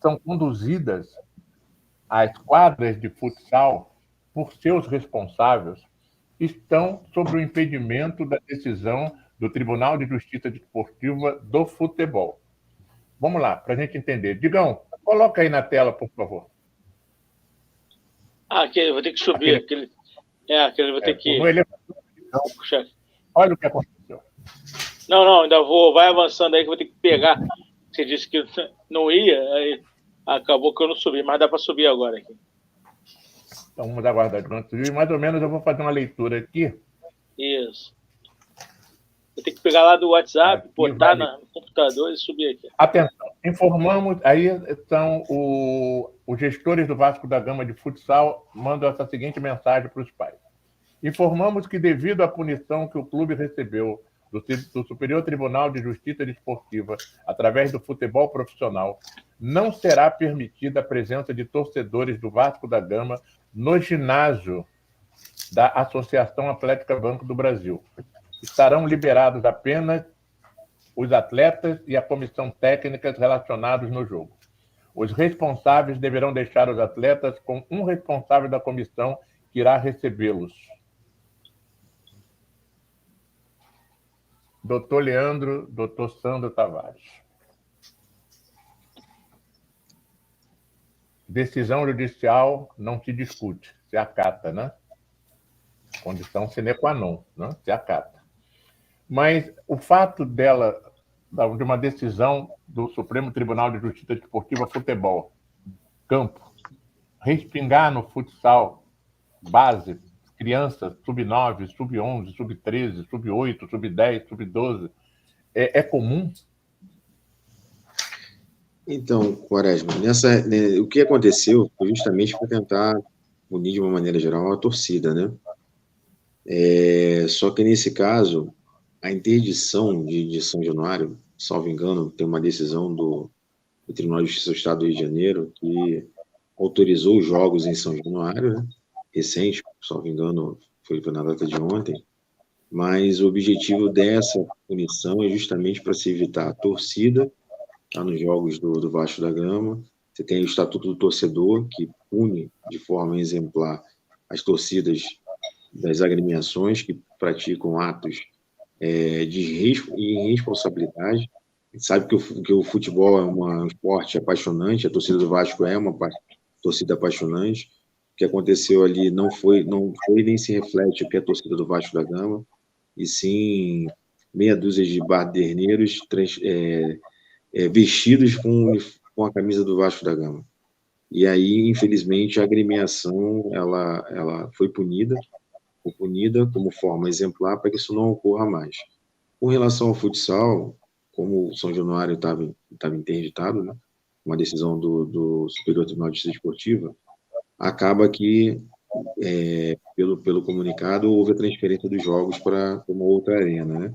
S1: são conduzidas às quadras de futsal por seus responsáveis, estão sob o impedimento da decisão do Tribunal de Justiça Desportiva do Futebol. Vamos lá, para a gente entender. Digão, coloca aí na tela, por favor.
S3: Aquele, vou ter que subir. Aquele vou ter que...
S1: Olha o que aconteceu.
S3: Não, ainda vou. Vai avançando aí que eu vou ter que pegar. Você disse que não ia, aí acabou que eu não subi, mas dá para subir agora aqui.
S1: Então vamos aguardar enquanto subir. Mais ou menos eu vou fazer uma leitura aqui.
S3: Isso. Vou ter que pegar lá do WhatsApp, aqui, botar no computador e subir aqui.
S1: Atenção, informamos, aí estão os gestores do Vasco da Gama de futsal, mandam essa seguinte mensagem para os pais. Informamos que, devido à punição que o clube recebeu do Superior Tribunal de Justiça Desportiva, através do futebol profissional, não será permitida a presença de torcedores do Vasco da Gama no ginásio da Associação Atlética Banco do Brasil. Estarão liberados apenas os atletas e a comissão técnica relacionados no jogo. Os responsáveis deverão deixar os atletas com um responsável da comissão que irá recebê-los. Doutor Leandro, doutor Sandro Tavares. Decisão judicial não se discute, se acata, né? Condição sine qua non, né? Se acata. Mas o fato de uma decisão do Supremo Tribunal de Justiça Desportiva Futebol, campo, respingar no futsal, base, crianças, sub-9, sub-11, sub-13, sub-8, sub-10, sub-12, é comum?
S2: Então, Quaresma, o que aconteceu foi justamente para tentar unir de uma maneira geral a torcida, né? Só que nesse caso, a interdição de São Januário, salvo engano, tem uma decisão do Tribunal de Justiça do Estado do Rio de Janeiro que autorizou os jogos em São Januário, né? Recente, salvo engano, foi na data de ontem, mas o objetivo dessa punição é justamente para se evitar a torcida nos jogos do Vasco da Gama. Você tem o Estatuto do Torcedor, que pune de forma exemplar as torcidas das agremiações que praticam atos de irresponsabilidade. A gente sabe que o futebol é um esporte apaixonante, a torcida do Vasco é uma torcida apaixonante. O que aconteceu ali não foi nem se reflete o que é a torcida do Vasco da Gama, e sim meia dúzia de baderneiros vestidos com a camisa do Vasco da Gama. E aí, infelizmente, a agremiação ela foi punida como forma exemplar para que isso não ocorra mais. Com relação ao futsal, como o São Januário estava interditado, né, uma decisão do Superior Tribunal de Justiça Desportiva, acaba que pelo comunicado, houve a transferência dos jogos para uma outra arena, né?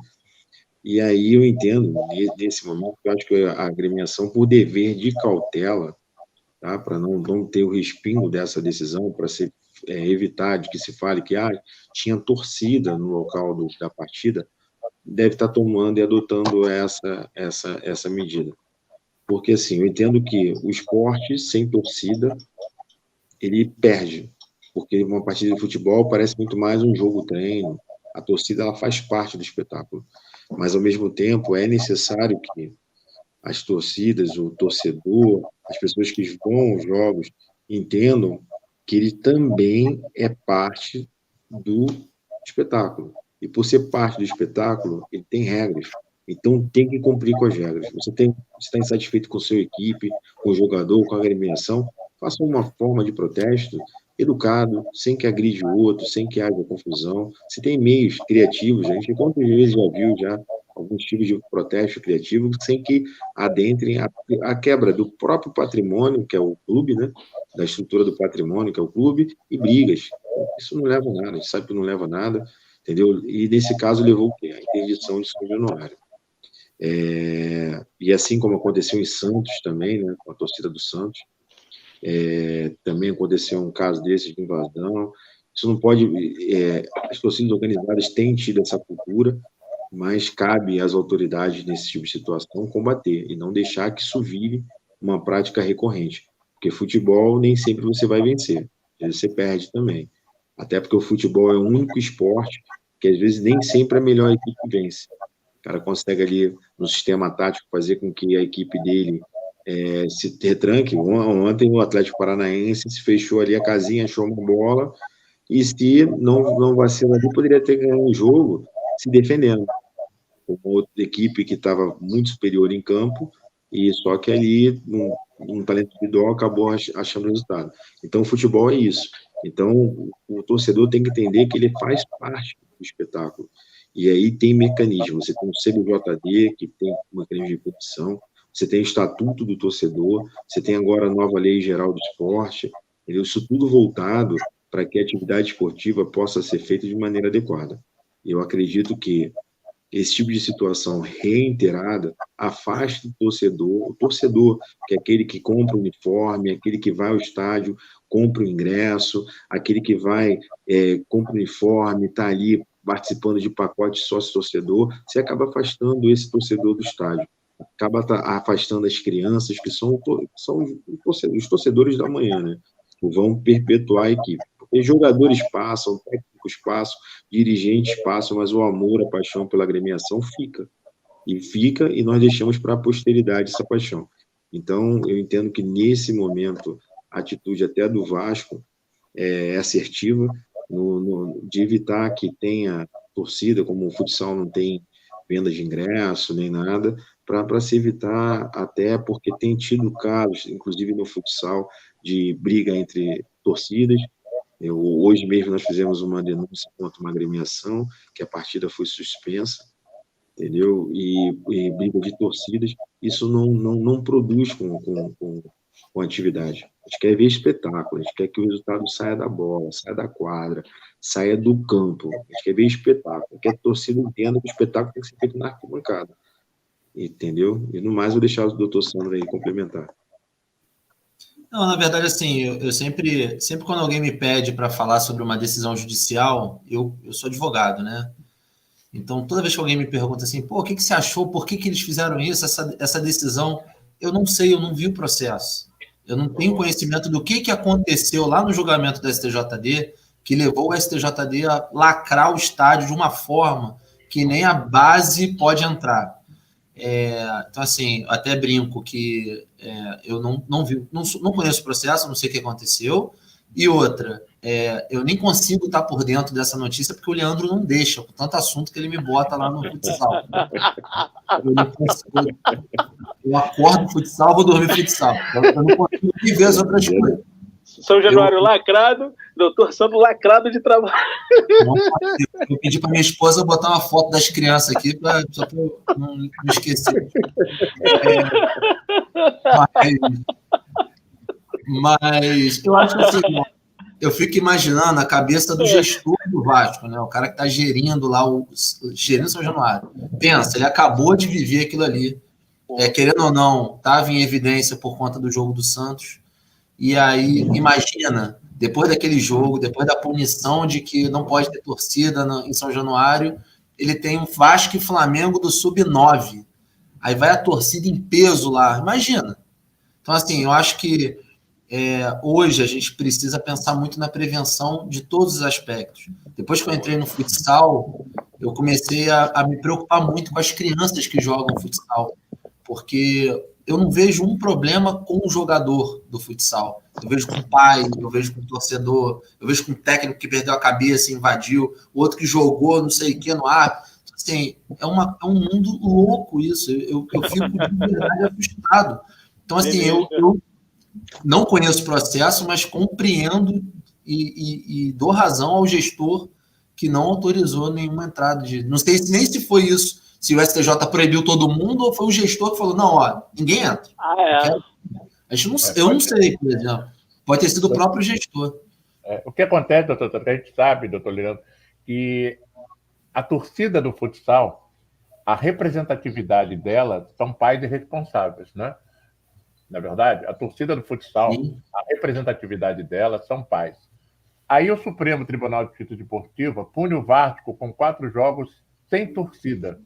S2: E aí eu entendo, nesse momento, eu acho que a agremiação, por dever de cautela, tá? Para não ter o respingo dessa decisão, para evitar de que se fale que tinha torcida no local da partida, deve estar tomando e adotando essa medida. Porque, assim, eu entendo que o esporte sem torcida, ele perde, porque uma partida de futebol parece muito mais um jogo-treino, a torcida ela faz parte do espetáculo, mas, ao mesmo tempo, é necessário que as torcidas, o torcedor, as pessoas que vão aos jogos, entendam que ele também é parte do espetáculo. E, por ser parte do espetáculo, ele tem regras. Então, tem que cumprir com as regras. Você está insatisfeito com a sua equipe, com o jogador, com a agremiação, faça uma forma de protesto educado, sem que agride o outro, sem que haja confusão. Se tem meios criativos, a gente quantas vezes já viu alguns tipos de protesto criativo sem que adentrem a quebra do próprio patrimônio, que é o clube, né? Da estrutura do patrimônio, que é o clube, e brigas. Isso não leva a nada, a gente sabe que não leva a nada, entendeu? E, nesse caso, levou o quê? A interdição de São Januário. E assim como aconteceu em Santos também, né? Com a torcida do Santos, também aconteceu um caso desses de invasão. Isso não pode... as torcidas organizadas têm tido essa cultura, mas cabe às autoridades, nesse tipo de situação, combater e não deixar que isso vire uma prática recorrente. Porque futebol nem sempre você vai vencer, às vezes você perde também. Até porque o futebol é o único esporte que, às vezes, nem sempre a melhor equipe vence. O cara consegue ali, no sistema tático, fazer com que a equipe dele se retranque. Ontem o Atlético Paranaense se fechou ali a casinha, achou uma bola, e se não vacila ali, poderia ter ganhado o jogo se defendendo. Uma outra equipe que estava muito superior em campo, e só que ali, um talento individual, acabou achando o resultado. Então, o futebol é isso. Então, o torcedor tem que entender que ele faz parte do espetáculo. E aí tem mecanismo. Você tem o CBJD, que tem um mecanismo de competição, você tem o Estatuto do Torcedor, você tem agora a nova Lei Geral do Esporte, entendeu? Isso tudo voltado para que a atividade esportiva possa ser feita de maneira adequada. E eu acredito que esse tipo de situação reiterada afasta o torcedor, que é aquele que compra o uniforme, aquele que vai ao estádio, compra o ingresso, aquele que vai, compra o uniforme, está ali participando de pacote sócio-torcedor, você acaba afastando esse torcedor do estádio, acaba afastando as crianças, que são os torcedores da manhã, né? Que vão perpetuar a equipe. Porque jogadores passam, técnicos passam, dirigentes passam, mas o amor, a paixão pela agremiação fica, e nós deixamos para a posteridade essa paixão. Então, eu entendo que, nesse momento, a atitude até do Vasco é assertiva, de evitar que tenha torcida, como o futsal não tem venda de ingresso, nem nada, para se evitar, até porque tem tido casos, inclusive no futsal, de briga entre torcidas. Hoje mesmo nós fizemos uma denúncia contra uma agremiação, que a partida foi suspensa, entendeu? E briga de torcidas, isso não produz com atividade. A gente quer ver espetáculo, a gente quer que o resultado saia da bola, saia da quadra, saia do campo. A gente quer ver espetáculo, quer que a torcida entenda que o espetáculo tem que ser feito na arquibancada. Entendeu? E no mais, vou deixar o doutor Sandro aí complementar.
S4: Não, na verdade, assim, eu sempre quando alguém me pede para falar sobre uma decisão judicial, eu sou advogado, né? Então, toda vez que alguém me pergunta assim, o que você achou, por que eles fizeram isso, essa decisão, eu não sei, eu não vi o processo. Eu não tenho conhecimento do que aconteceu lá no julgamento da STJD, que levou o STJD a lacrar o estádio de uma forma que nem a base pode entrar. Então, assim, até brinco que eu não vi, não conheço o processo, não sei o que aconteceu. E outra, eu nem consigo estar por dentro dessa notícia porque o Leandro não deixa, por tanto assunto que ele me bota lá no futsal. Eu acordo futsal, vou dormir futsal. Eu não consigo viver as outras coisas.
S3: São Januário lacrado, doutor Sandro lacrado de trabalho.
S4: Eu pedi para minha esposa botar uma foto das crianças aqui, só para eu não esquecer. Mas eu acho assim, eu fico imaginando a cabeça do gestor do Vasco, né? O cara que está gerindo lá, gerindo São Januário. Pensa, ele acabou de viver aquilo ali. Querendo ou não, estava em evidência por conta do jogo do Santos. E aí, imagina, depois daquele jogo, depois da punição de que não pode ter torcida em São Januário, ele tem um Vasco e Flamengo do Sub-9. Aí vai a torcida em peso lá. Imagina. Então, assim, eu acho que hoje a gente precisa pensar muito na prevenção de todos os aspectos. Depois que eu entrei no futsal, eu comecei a me preocupar muito com as crianças que jogam futsal, porque eu não vejo um problema com o jogador do futsal. Eu vejo com o pai, eu vejo com o torcedor, eu vejo com o técnico que perdeu a cabeça, invadiu, o outro que jogou não sei o que no ar. Assim, é um mundo louco isso. Eu fico de verdade assustado. Então, assim, eu não conheço o processo, mas compreendo e dou razão ao gestor que não autorizou nenhuma entrada de... Não sei nem se foi isso, se o STJ proibiu todo mundo ou foi o gestor que falou, não, ó, ninguém entra. Eu não sei, por exemplo. Pode ter sido o próprio gestor.
S1: O que acontece, doutor, a gente sabe, doutor Leandro, que a torcida do futsal, a representatividade dela são pais e responsáveis, né? Na verdade, a torcida do futsal, sim, a representatividade dela são pais. Aí o Supremo Tribunal de Justiça Desportiva pune o Vasco com 4 jogos sem torcida.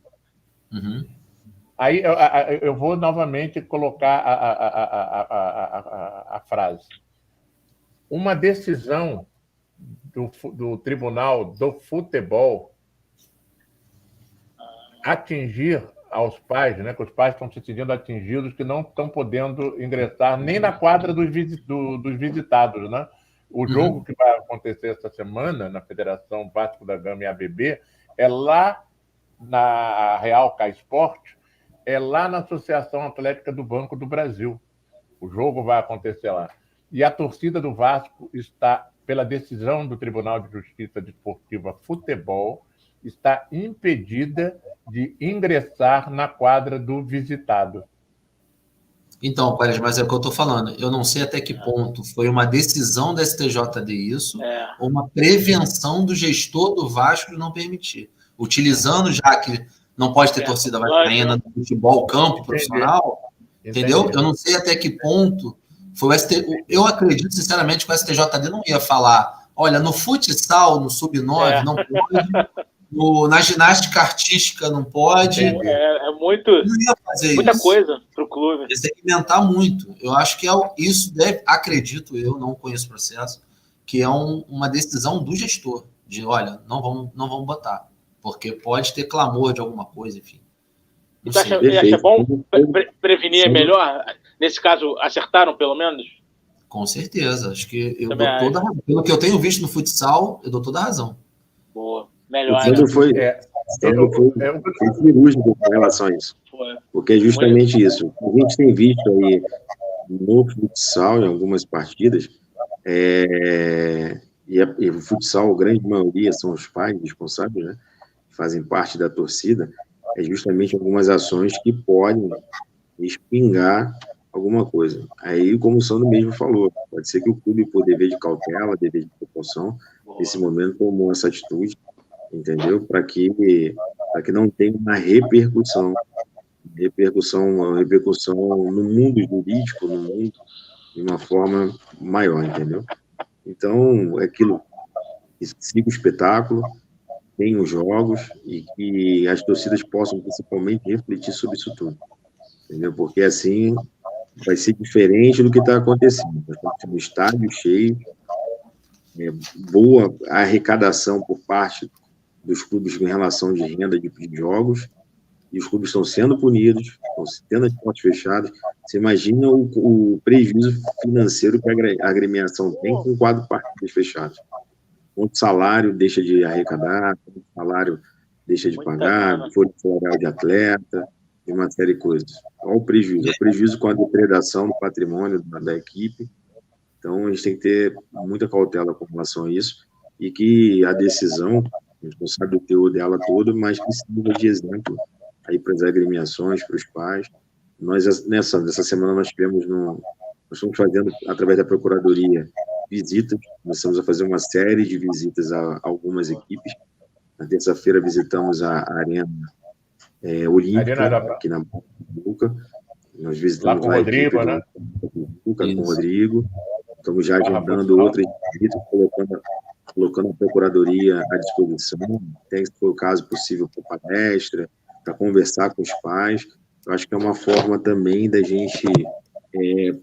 S4: Uhum.
S1: Aí eu vou novamente colocar a frase. Uma decisão do Tribunal do Futebol atingir aos pais, né, que os pais estão se sentindo atingidos, que não estão podendo ingressar nem na quadra dos visitados, né? O jogo que vai acontecer essa semana na Federação Vasco da Gama e ABB é lá na Real K Sport, é lá na Associação Atlética do Banco do Brasil. O jogo vai acontecer lá. E a torcida do Vasco está, pela decisão do Tribunal de Justiça Desportiva Futebol, está impedida de ingressar na quadra do visitado.
S4: Então, Quaresma, mas é o que eu estou falando. Eu não sei até que ponto foi uma decisão da STJD isso, ou uma prevenção do gestor do Vasco de não permitir. Utilizando, já que não pode ter torcida vascaína no futebol, campo profissional, entendeu? Eu não sei até que ponto foi o STJD. Eu acredito, sinceramente, que o STJD não ia falar, olha, no futsal, no sub-9, não pode... na ginástica artística não pode.
S3: Muita coisa para o clube.
S4: Ia segmentar muito. Eu acho que isso deve, acredito eu, não conheço o processo, que é uma decisão do gestor, de olha, não vamos botar, porque pode ter clamor de alguma coisa, enfim.
S3: Você acha bom prevenir é melhor? Nesse caso, acertaram pelo menos?
S4: Com certeza. Acho que eu dou toda a razão. Pelo que eu tenho visto no futsal, eu dou toda a razão.
S3: Boa. Melhor,
S2: foi cirúrgico com relação a isso. Porque é justamente isso. A gente tem visto aí no futsal, em algumas partidas, e o futsal, a grande maioria são os pais responsáveis, né? Que fazem parte da torcida, é justamente algumas ações que podem espingar alguma coisa. Aí, como o Sandro mesmo falou, pode ser que o clube, por dever de cautela, dever de precaução, nesse momento tomou essa atitude, entendeu? Para que não tenha uma repercussão no mundo jurídico, no mundo, de uma forma maior, entendeu? Então, é aquilo, siga o espetáculo, tem os jogos, e que as torcidas possam, principalmente, refletir sobre isso tudo, entendeu? Porque, assim, vai ser diferente do que está acontecendo. Nós estamos tendo um estádio cheio, boa arrecadação por parte dos clubes em relação de renda de jogos, e os clubes estão sendo punidos, estão tendo as portas fechadas. Você imagina o prejuízo financeiro que a agremiação tem com 4 partidas fechadas. Quanto salário deixa de arrecadar, quanto salário deixa de pagar, folha salarial de atleta, e uma série de coisas. Olha o prejuízo com a depredação do patrimônio da equipe. Então, a gente tem que ter muita cautela com relação a isso, e que a decisão, a gente não sabe o teor dela todo, mas que sirva de exemplo aí para as agremiações, para os pais. Nós, nessa semana, nós estamos fazendo, através da Procuradoria, visitas, começamos a fazer uma série de visitas a algumas equipes. Na terça-feira visitamos a Arena Olímpica, aqui na Boca. Nós visitamos
S1: lá com o Rodrigo, né?
S2: Com o Rodrigo. Estamos já agendando outras visitas, colocando a Procuradoria à disposição, até se for o caso possível para palestra, para conversar com os pais. Eu acho que é uma forma também da gente...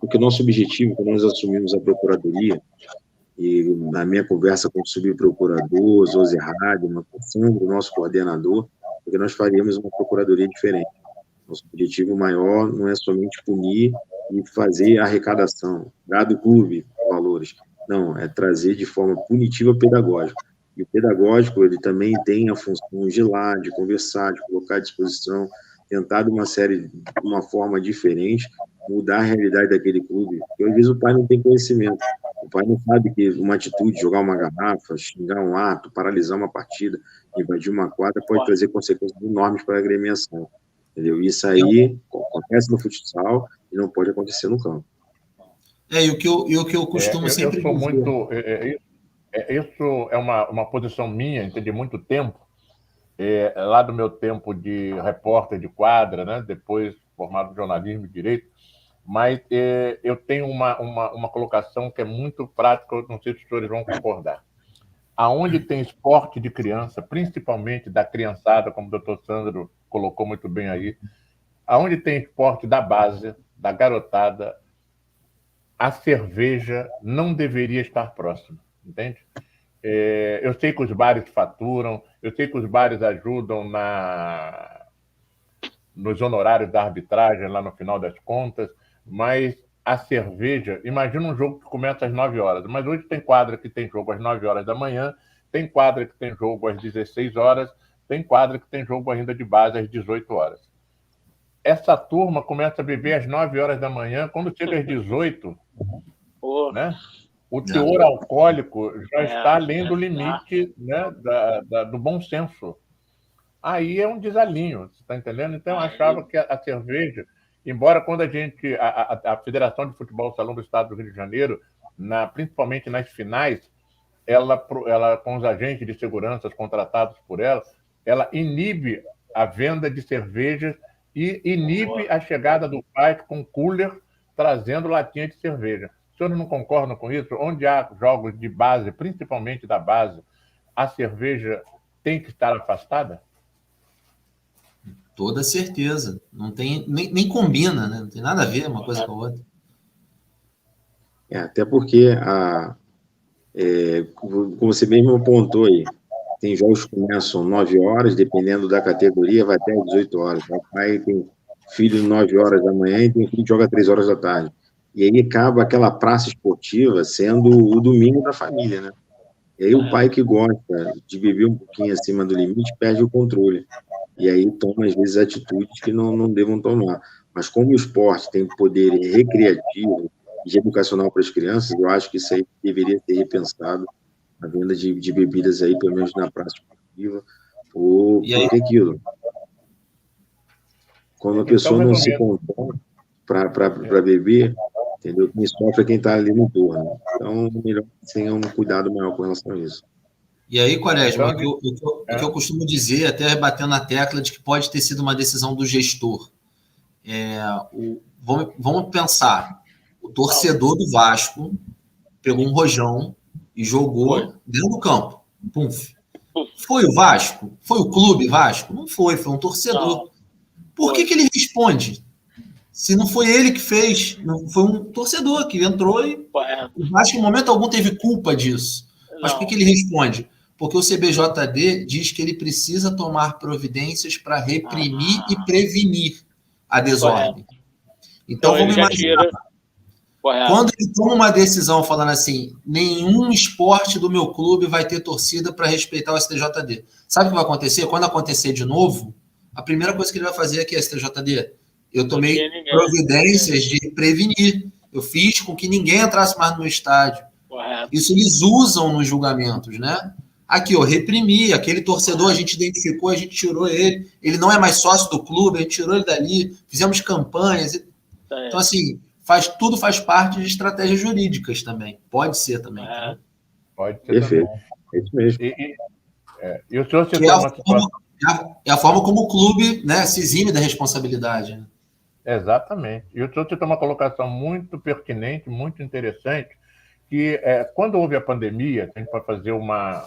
S2: porque o nosso objetivo, quando nós assumimos a Procuradoria, e na minha conversa com o subprocurador, Zose Hagman, com o Sandro, nosso coordenador, porque nós faríamos uma Procuradoria diferente. Nosso objetivo maior não é somente punir e fazer arrecadação, dar do clube valores. Não, é trazer de forma punitiva pedagógica. E o pedagógico, ele também tem a função de ir lá, de conversar, de colocar à disposição, tentar de uma forma diferente, mudar a realidade daquele clube. Porque às vezes o pai não tem conhecimento. O pai não sabe que uma atitude, jogar uma garrafa, xingar um ato, paralisar uma partida, invadir uma quadra, pode trazer consequências enormes para a agremiação. Entendeu? Isso aí acontece no futsal e não pode acontecer no campo.
S4: E o que eu costumo sempre
S1: dizer...
S4: muito...
S1: Isso é uma posição minha, de muito tempo, lá do meu tempo de repórter de quadra, né? Depois formado em jornalismo e direito, mas eu tenho uma colocação que é muito prática, não sei se os senhores vão concordar. Aonde tem esporte de criança, principalmente da criançada, como o doutor Sandro colocou muito bem aí, aonde tem esporte da base, da garotada, a cerveja não deveria estar próxima, entende? Eu sei que os bares faturam, eu sei que os bares ajudam nos honorários da arbitragem, lá no final das contas, mas a cerveja... Imagina um jogo que começa às 9 horas, mas hoje tem quadra que tem jogo às 9 horas da manhã, tem quadra que tem jogo às 16 horas, tem quadra que tem jogo ainda de base às 18 horas. Essa turma começa a beber às 9 horas da manhã, quando chega às 18, né? O teor alcoólico já está além do limite, né, do bom senso. Aí é um desalinho, você está entendendo? Então, eu achava que a cerveja, embora quando a Federação de Futebol Salão do Estado do Rio de Janeiro, principalmente nas finais, ela, com os agentes de segurança contratados por ela inibe a venda de cervejas e inibe a chegada do pai com cooler trazendo latinha de cerveja. Os senhores não concordam com isso? Onde há jogos de base, principalmente da base, a cerveja tem que estar afastada?
S4: Toda certeza. Não tem, nem combina, né? Não tem nada a ver uma coisa com a outra.
S2: Até porque, como você mesmo apontou aí, tem jogos que começam 9 horas, dependendo da categoria, vai até 18 horas. O pai tem filho 9 horas da manhã e tem filho que joga 3 horas da tarde. E aí acaba aquela praça esportiva sendo o domingo da família, né? E aí o pai que gosta de beber um pouquinho acima do limite perde o controle. E aí toma, às vezes, atitudes que não devam tomar. Mas como o esporte tem poder recreativo e educacional para as crianças, eu acho que isso aí deveria ser repensado, a venda de bebidas aí, pelo menos na praça esportiva, ou porque aquilo. Quando a pessoa não se controla para beber, entendeu? Quem sofre é quem está ali no torno. Então, melhor que tenha um cuidado maior com relação a isso.
S4: E aí, Quaresma, o que eu costumo dizer, até rebatendo na tecla de que pode ter sido uma decisão do gestor. Vamos pensar, o torcedor do Vasco pegou um rojão e jogou dentro do campo. Pumf. Foi o Vasco? Foi o clube Vasco? Não foi um torcedor. Por que ele responde? Se não foi ele que fez, não foi um torcedor que entrou e o Vasco, em momento algum, teve culpa disso. Mas por que ele responde? Porque o CBJD diz que ele precisa tomar providências para reprimir e prevenir a desordem. Então vamos imaginar. Quando ele toma uma decisão falando assim, nenhum esporte do meu clube vai ter torcida para respeitar o STJD. Sabe o que vai acontecer? Quando acontecer de novo, a primeira coisa que ele vai fazer é que STJD, eu tomei providências de prevenir. Eu fiz com que ninguém entrasse mais no meu estádio. Isso eles usam nos julgamentos, né? Aqui, eu reprimi, aquele torcedor a gente identificou, a gente tirou ele não é mais sócio do clube, a gente tirou ele dali, fizemos campanhas. Então, assim, tudo faz parte de estratégias jurídicas também. Pode ser também. Tá?
S1: Pode ser.
S2: Perfeito.
S1: Também.
S2: É isso mesmo.
S1: E o senhor citou uma situação...
S4: É a forma como o clube, né, se exime da responsabilidade. Né?
S1: Exatamente. E o senhor citou uma colocação muito pertinente, muito interessante, que quando houve a pandemia, a gente pode fazer uma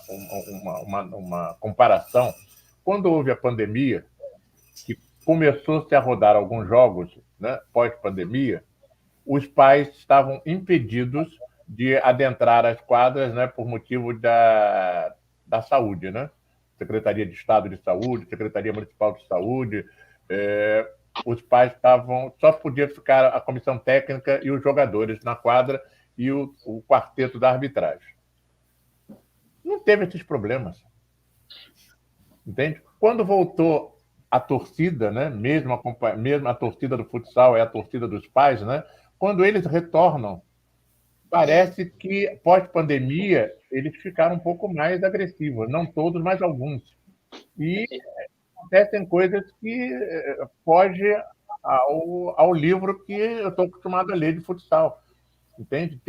S1: comparação, quando houve a pandemia, que começou-se a rodar alguns jogos, né, pós-pandemia, os pais estavam impedidos de adentrar as quadras, né, por motivo da saúde, né? Secretaria de Estado de Saúde, Secretaria Municipal de Saúde, os pais só podia ficar a comissão técnica e os jogadores na quadra e o quarteto da arbitragem. Não teve esses problemas. Entende? Quando voltou a torcida, né? mesmo a torcida do futsal é a torcida dos pais, né? Quando eles retornam, parece que, pós-pandemia, eles ficaram um pouco mais agressivos. Não todos, mas alguns. E acontecem coisas que fogem ao livro que eu estou acostumado a ler de futsal. Entende?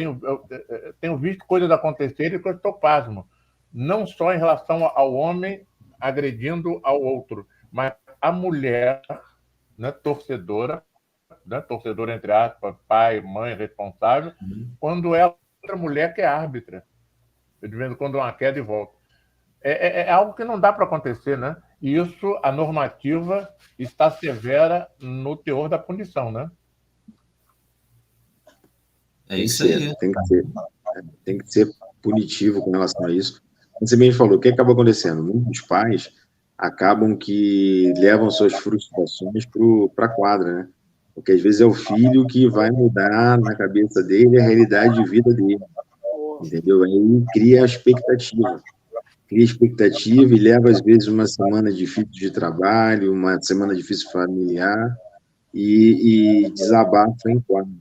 S1: Tenho visto coisas acontecerem que eu estou pasmo. Não só em relação ao homem agredindo ao outro, mas a mulher, né, torcedora, entre aspas, pai, mãe, responsável, quando é outra mulher que é árbitra. De vez em quando uma queda e volta. É algo que não dá para acontecer, né? E isso, a normativa está severa no teor da punição, né?
S4: É isso aí.
S2: Tem que ser punitivo com relação a isso. Você mesmo falou, o que acaba acontecendo? Muitos pais acabam que levam suas frustrações para a quadra, né? Porque às vezes é o filho que vai mudar na cabeça dele a realidade de vida dele. Entendeu? Aí cria expectativa e leva, às vezes, uma semana difícil de trabalho, uma semana difícil familiar e desabafa em quadra.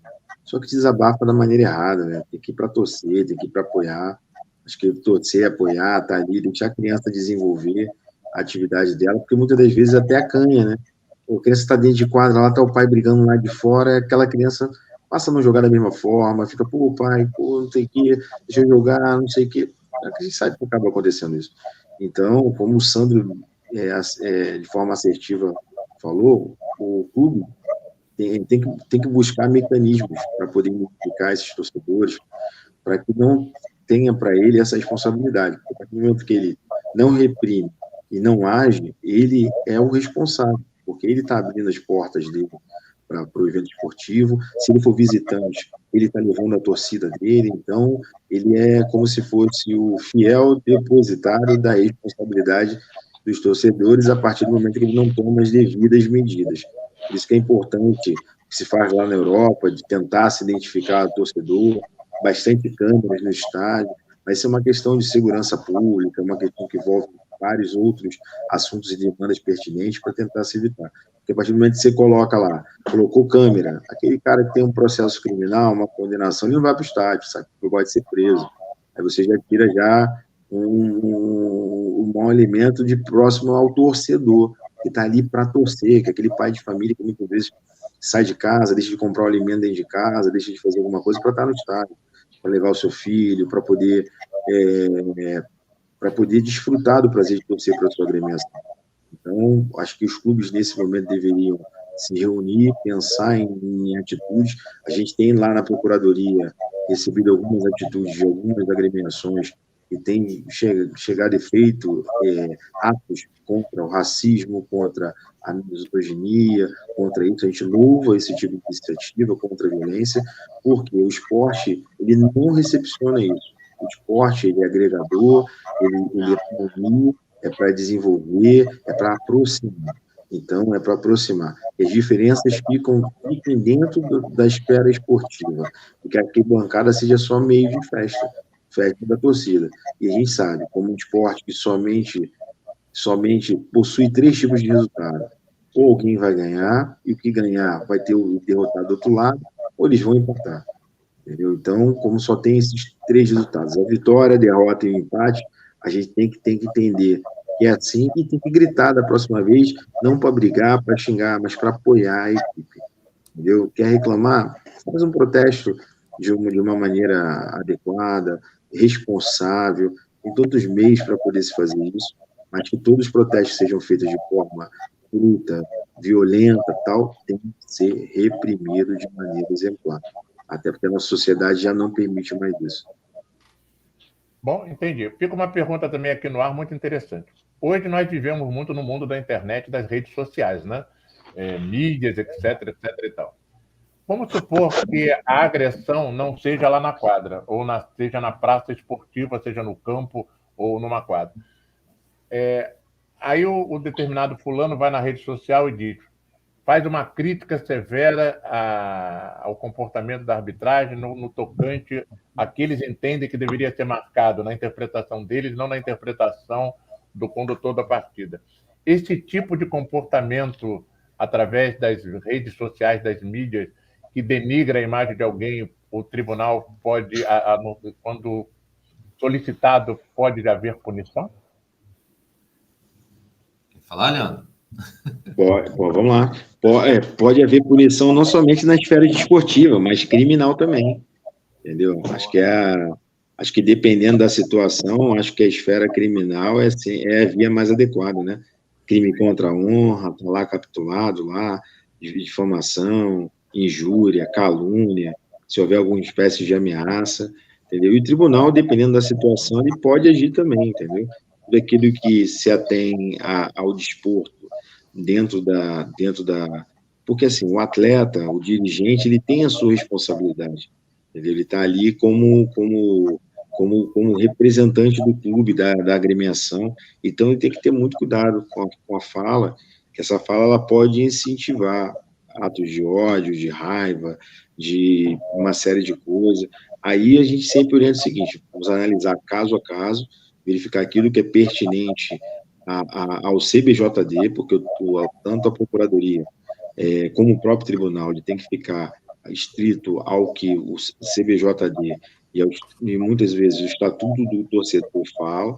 S2: Só que desabafa da maneira errada, né? Tem que ir para torcer, tem que ir para apoiar. Acho que torcer, apoiar, tá ali, deixar a criança desenvolver a atividade dela, porque muitas das vezes até acanha, né? A criança está dentro de quadra, lá tá o pai brigando lá de fora, aquela criança passa a não jogar da mesma forma, fica, pô, pai, pô, não sei o que, deixa eu jogar, não sei o que. A gente sabe que acaba acontecendo isso. Então, como o Sandro, de forma assertiva, falou, o clube tem que buscar mecanismos para poder identificar esses torcedores, para que não tenha para ele essa responsabilidade. Porque a partir do momento que ele não reprime e não age, ele é o responsável, porque ele está abrindo as portas dele para o evento esportivo. Se ele for visitante, ele está levando a torcida dele, então ele é como se fosse o fiel depositário da responsabilidade dos torcedores a partir do momento que ele não toma as devidas medidas. Por isso que é importante, que se faz lá na Europa, de tentar se identificar o torcedor, bastante câmeras no estádio, mas isso é uma questão de segurança pública, uma questão que envolve vários outros assuntos e demandas pertinentes para tentar se evitar. Porque a partir do momento que você coloca lá, colocou câmera, aquele cara que tem um processo criminal, uma condenação, ele não vai para o estádio, sabe? Ele pode ser preso. Aí você já tira um mau elemento de próximo ao torcedor, que está ali para torcer, que é aquele pai de família que muitas vezes sai de casa, deixa de comprar o alimento dentro de casa, deixa de fazer alguma coisa para estar no estádio, para levar o seu filho, para poder desfrutar do prazer de torcer para a sua agremiação. Então, acho que os clubes, nesse momento, deveriam se reunir, pensar em atitudes. A gente tem lá na Procuradoria recebido algumas atitudes de algumas agremiações que têm chegado e feito atos contra o racismo, contra a misoginia, contra isso. A gente louva esse tipo de iniciativa contra a violência, porque o esporte ele não recepciona isso. O esporte ele é agregador, ele é economia, é para desenvolver, é para aproximar. Então, é para aproximar. E as diferenças fiquem dentro da esfera esportiva, porque a arquibancada seja só meio de festa da torcida. E a gente sabe, como um esporte que somente possui 3 tipos de resultado. Ou alguém vai ganhar, e o que ganhar vai ter o derrotado do outro lado, ou eles vão empatar. Entendeu? Então, como só tem esses 3 resultados, a vitória, a derrota e o empate, a gente tem que entender que é assim e tem que gritar da próxima vez, não para brigar, para xingar, mas para apoiar a equipe. entendeu? Quer reclamar? Faz um protesto de uma maneira adequada, responsável, tem todos os meios para poder se fazer isso, mas que todos os protestos sejam feitos de forma bruta, violenta, tal, tem que ser reprimido de maneira exemplar. Até porque a nossa sociedade já não permite mais isso.
S1: Bom, entendi. Fica uma pergunta também aqui no ar muito interessante. Hoje nós vivemos muito no mundo da internet e das redes sociais, né? Mídias, etc e tal. Vamos supor que a agressão não seja lá na quadra, ou seja na praça esportiva, seja no campo ou numa quadra. Aí o determinado fulano vai na rede social e diz, faz uma crítica severa ao comportamento da arbitragem no tocante a que eles entendem que deveria ser marcado na interpretação deles, não na interpretação do condutor da partida. Esse tipo de comportamento, através das redes sociais, das mídias, que denigra a imagem de alguém, o tribunal pode, quando solicitado, pode haver punição?
S4: Quer falar, Leandro?
S2: Vamos lá. Pode haver punição não somente na esfera desportiva, mas criminal também, entendeu? Acho que dependendo da situação, acho que a esfera criminal é a via mais adequada, né? Crime contra a honra, tá lá capitulado, lá, difamação, injúria, calúnia, se houver alguma espécie de ameaça, entendeu? E o tribunal, dependendo da situação, ele pode agir também, entendeu? Tudo aquilo que se atém ao desporto, dentro da... Porque, assim, o atleta, o dirigente, ele tem a sua responsabilidade, entendeu? Ele está ali como representante do clube, da agremiação, então ele tem que ter muito cuidado com a fala, que essa fala ela pode incentivar atos de ódio, de raiva, de uma série de coisas. Aí a gente sempre orienta o seguinte, vamos analisar caso a caso, verificar aquilo que é pertinente ao CBJD, porque tanto a Procuradoria como o próprio tribunal ele tem que ficar estrito ao que o CBJD e muitas vezes o Estatuto do Torcedor fala,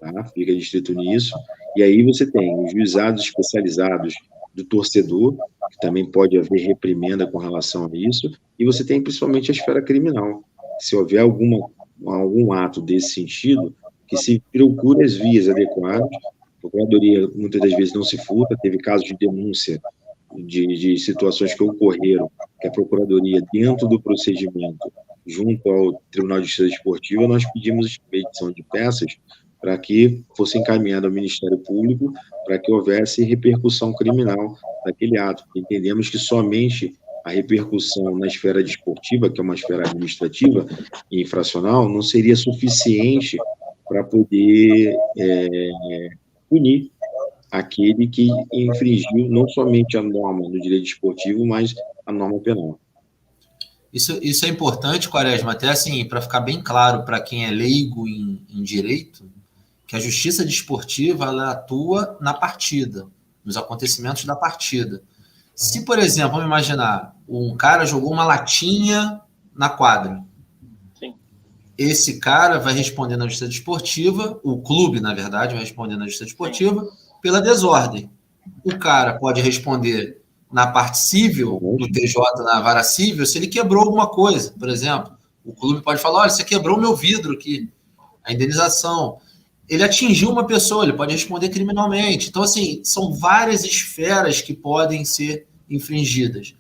S2: tá? Fica distrito nisso, e aí você tem os juizados especializados do torcedor, que também pode haver reprimenda com relação a isso, e você tem principalmente a esfera criminal. Se houver algum ato desse sentido, que se procure as vias adequadas. A Procuradoria muitas das vezes não se furta, teve casos de denúncia de situações que ocorreram, que a Procuradoria, dentro do procedimento, junto ao Tribunal de Justiça Desportiva, nós pedimos expedição de peças para que fosse encaminhado ao Ministério Público para que houvesse repercussão criminal daquele ato. Entendemos que somente a repercussão na esfera desportiva, que é uma esfera administrativa e infracional, não seria suficiente para poder punir aquele que infringiu não somente a norma do direito desportivo, mas a norma penal.
S4: Isso é importante, Quaresma, até assim, para ficar bem claro para quem é leigo em direito, que a justiça desportiva ela atua na partida, nos acontecimentos da partida. Se, por exemplo, vamos imaginar, um cara jogou uma latinha na quadra.
S3: Sim.
S4: Esse cara vai responder na justiça desportiva, o clube, na verdade, vai responder na justiça desportiva pela desordem. O cara pode responder na parte civil do TJ, na vara civil, se ele quebrou alguma coisa, por exemplo. O clube pode falar, olha, você quebrou o meu vidro aqui, a indenização. Ele atingiu uma pessoa, ele pode responder criminalmente. Então, assim, são várias esferas que podem ser infringidas.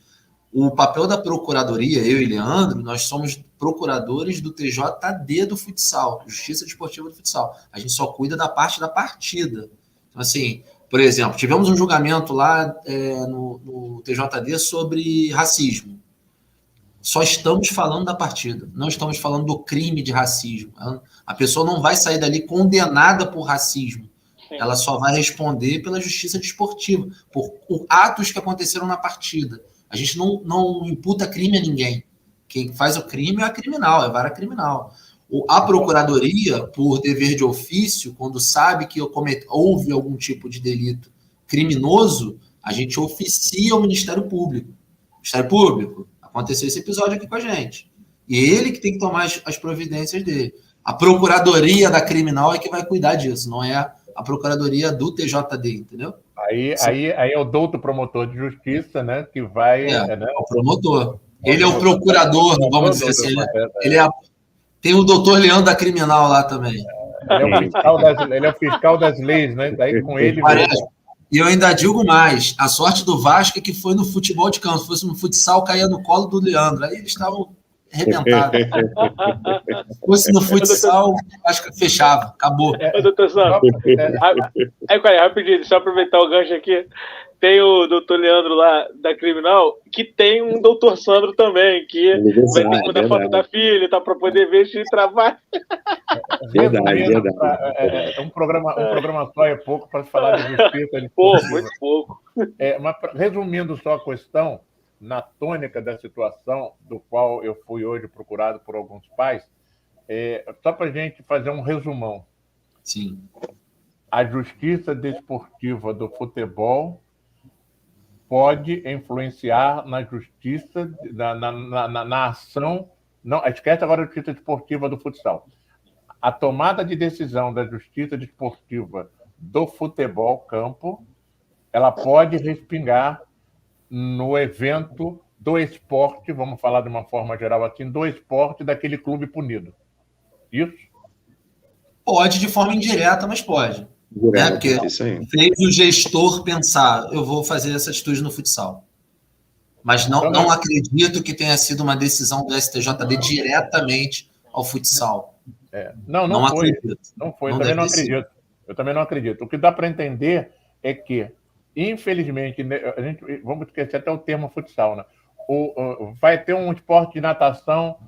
S4: O papel da Procuradoria, eu e Leandro, nós somos procuradores do TJD do futsal, Justiça Desportiva do Futsal. A gente só cuida da parte da partida. Então, assim, por exemplo, tivemos um julgamento lá no TJD sobre racismo. Só estamos falando da partida, não estamos falando do crime de racismo. A pessoa não vai sair dali condenada por racismo. Ela só vai responder pela justiça desportiva, por atos que aconteceram na partida. A gente não imputa crime a ninguém. Quem faz o crime é a criminal, é a vara criminal. A Procuradoria, por dever de ofício, quando sabe que houve algum tipo de delito criminoso, a gente oficia ao Ministério Público. Ministério Público, aconteceu esse episódio aqui com a gente. E ele que tem que tomar as providências dele. A Procuradoria da Criminal é que vai cuidar disso, não é a procuradoria do TJD, entendeu?
S1: Aí é o douto promotor de justiça, né? Que vai. Né?
S4: O promotor. Ele é o procurador, vamos dizer assim. Tem o doutor Leandro da Criminal lá também.
S1: Ele é o fiscal das leis, né? Daí com ele.
S4: E eu ainda digo mais: a sorte do Vasco é que foi no futebol de campo. Se fosse no futsal, caía no colo do Leandro. Aí eles estavam arrebentados. Se fosse no futsal, o Vasco fechava. Acabou.
S3: Doutor Sandro. Aí, rapidinho, deixa eu aproveitar o gancho aqui. Tem o doutor Leandro lá da Criminal, que tem um doutor Sandro também, que vai ter que mandar foto da filha, tá, para poder ver se trabalha.
S2: Verdade.
S1: Um programa só é pouco para falar de justiça.
S3: Muito pouco.
S1: Mas, resumindo só a questão, na tônica da situação, do qual eu fui hoje procurado por alguns pais, só para a gente fazer um resumão.
S4: Sim.
S1: A justiça desportiva do futebol pode influenciar na justiça, na ação. Não, esquece agora a justiça desportiva do futsal. A tomada de decisão da justiça desportiva do futebol campo, ela pode respingar no evento do esporte, vamos falar de uma forma geral assim, do esporte daquele clube punido. Isso?
S4: Pode de forma indireta, mas pode. Porque fez o gestor pensar, eu vou fazer essa atitude no futsal. Mas não acredito que tenha sido uma decisão do STJD diretamente ao futsal.
S1: Não foi. Acredito. Não foi, eu também não acredito. O que dá para entender é que, infelizmente, vamos esquecer até o termo futsal, né? Vai ter um esporte de natação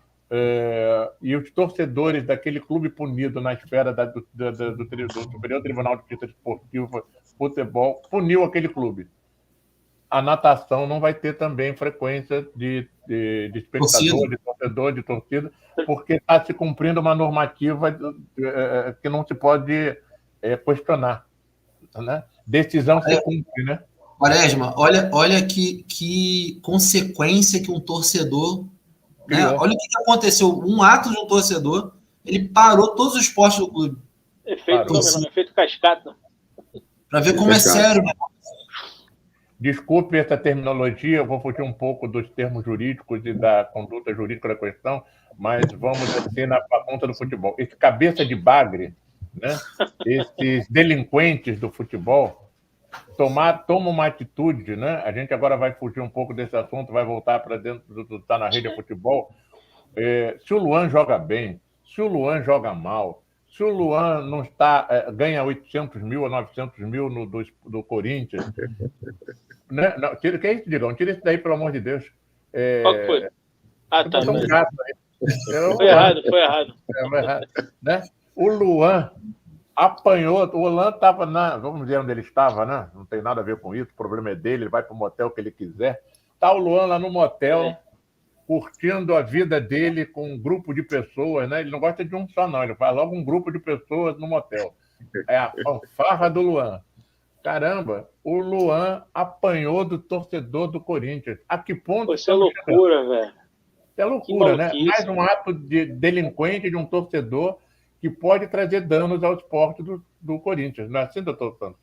S1: e os torcedores daquele clube punido na esfera do Superior Tribunal de Justiça Desportiva Futebol puniu aquele clube. A natação não vai ter também frequência de espectador, de torcedor, de torcida, porque está se cumprindo uma normativa que não se pode questionar. Né? Decisão se cumpre, né?
S4: Quaresma, olha que consequência que um torcedor... Né? Olha o que aconteceu. Um ato de um torcedor, ele parou todos os esportes do clube.
S3: Efeito cascata.
S4: Para ver como é sério, né?
S1: Desculpe essa terminologia, eu vou fugir um pouco dos termos jurídicos e da conduta jurídica da questão, mas vamos descer na ponta do futebol. Esse cabeça de bagre, né? Esses delinquentes do futebol, tomam uma atitude, né? A gente agora vai fugir um pouco desse assunto, vai voltar para dentro do Tá na Rede Futebol. Se o Luan joga bem, se o Luan joga mal, se o Luan não ganha 800 mil ou 900 mil do Corinthians... Né? Não, que é isso, Digão? Tira isso daí, pelo amor de Deus.
S3: Qual que foi? Tá. Foi errado.
S1: Né? O Luan apanhou, o Luan estava vamos dizer onde ele estava, né? Não tem nada a ver com isso, o problema é dele, ele vai para o motel que ele quiser. Está o Luan lá no motel, curtindo a vida dele com um grupo de pessoas, né? Ele não gosta de um só, não, ele faz logo um grupo de pessoas no motel. É a fanfarra do Luan. Caramba, o Luan apanhou do torcedor do Corinthians. A que ponto...
S3: Isso é loucura, velho.
S1: Isso é loucura, né? Mais um ato de delinquente de um torcedor que pode trazer danos ao esporte do Corinthians. Não é assim, doutor Santos?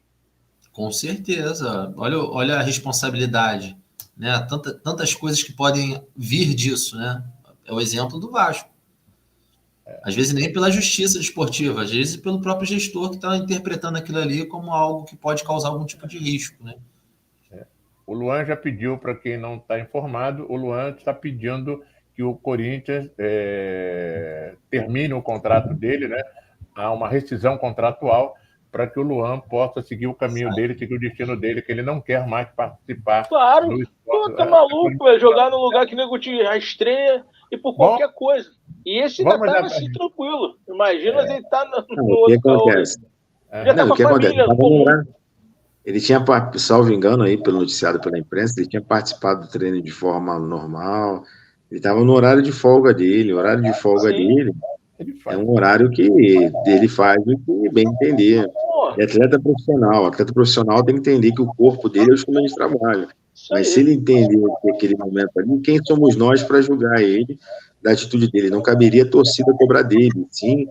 S4: Com certeza. Olha a responsabilidade. Né? Tantas coisas que podem vir disso, né? É o exemplo do Vasco. Às vezes nem pela justiça desportiva, às vezes pelo próprio gestor que está interpretando aquilo ali como algo que pode causar algum tipo de risco, né?
S1: O Luan já pediu, para quem não está informado, o Luan está pedindo que o Corinthians termine o contrato dele, né? Há uma rescisão contratual para que o Luan possa seguir o caminho dele, seguir o destino dele, que ele não quer mais participar.
S3: Claro, tá maluco, velho, jogar no lugar que nego te rastreia e por qualquer coisa. E esse ainda tá assim, tranquilo. Imagina ele tá no
S2: outro acontece.
S3: Já tá com a família.
S2: Ele tinha, salvo engano aí, pelo noticiado pela imprensa, ele tinha participado do treino de forma normal, ele estava no horário de folga dele, o horário de folga dele é um horário que ele faz o que bem entender. É atleta profissional tem que entender que o corpo dele é o instrumento de trabalho. Mas se ele entender que aquele momento ali, quem somos nós para julgar ele da atitude dele? Não caberia a torcida cobrar dele, sim,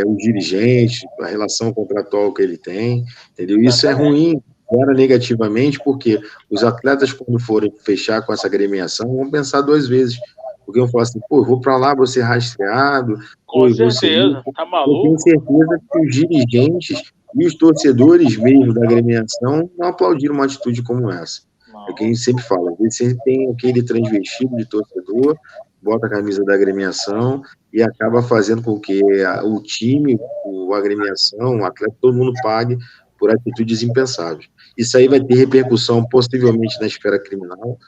S2: os dirigentes, a relação contratual que ele tem, entendeu? Isso é ruim, gera negativamente, porque os atletas, quando forem fechar com essa agremiação, vão pensar 2 vezes, porque vão falar assim, pô, eu vou para lá, vou ser rastreado,
S3: Com certeza, tá maluco?
S2: Eu tenho certeza que os dirigentes e os torcedores mesmo da agremiação não aplaudiram uma atitude como essa. É o que a gente sempre fala, às vezes sempre tem aquele transvestido de torcedor, bota a camisa da agremiação e acaba fazendo com que o time, a agremiação, o atleta, todo mundo pague por atitudes impensáveis. Isso aí vai ter repercussão possivelmente na esfera criminal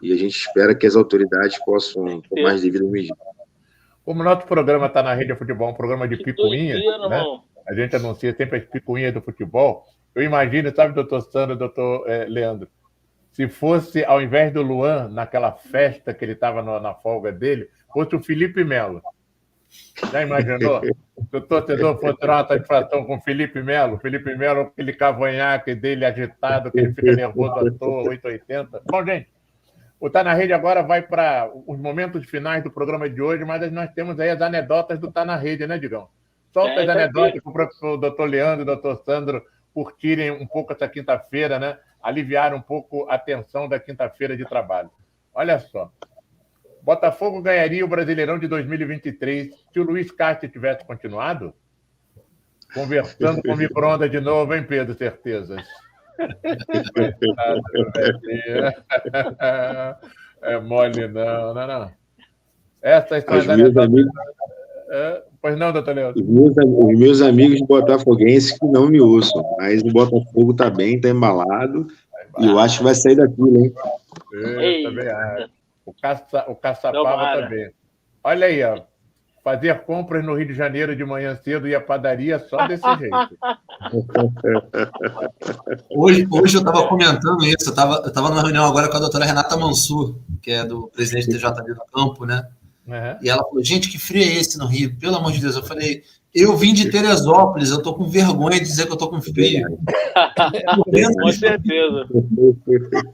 S2: e a gente espera que as autoridades possam tomar as devidas medidas.
S1: Como o nosso programa está na Rede Futebol, um programa de picuinha, né? A gente anuncia sempre as picuinhas do futebol. Eu imagino, sabe, doutor Sandro, doutor Leandro, se fosse, ao invés do Luan, naquela festa que ele estava na folga dele, fosse o Felipe Melo. Já imaginou? Se o torcedor fosse ter uma satisfação com o Felipe Melo, aquele cavanhaque dele agitado, que ele fica nervoso à toa, 880. Bom, gente, o Tá na Rede agora vai para os momentos finais do programa de hoje, mas nós temos aí as anedotas do Tá na Rede, né, Digão? Solta as anedotas para o doutor Leandro e o doutor Sandro curtirem um pouco essa quinta-feira, né? Aliviar um pouco a tensão da quinta-feira de trabalho. Olha só. Botafogo ganharia o Brasileirão de 2023 se o Luiz Castro tivesse continuado? Conversando com o micro-ondas de novo, hein, Pedro? Certezas. É mole, não. Essas são as anedotas. Pois não, doutor Leandro?
S2: Os meus amigos botafoguenses que não me ouçam, mas o Botafogo está bem, está embalado, e eu acho que vai sair daquilo, hein?
S1: Eu também acho. O Caçapava também. Olha aí, ó. Fazer compras no Rio de Janeiro de manhã cedo e a padaria só desse jeito.
S4: Hoje eu estava comentando isso, eu estava numa reunião agora com a doutora Renata Mansur, que é do presidente do JB do Campo, né? Uhum. E ela falou, gente, que frio é esse no Rio? Pelo amor de Deus. Eu falei, eu vim de Teresópolis, eu tô com vergonha de dizer que eu tô com frio.
S3: Com certeza.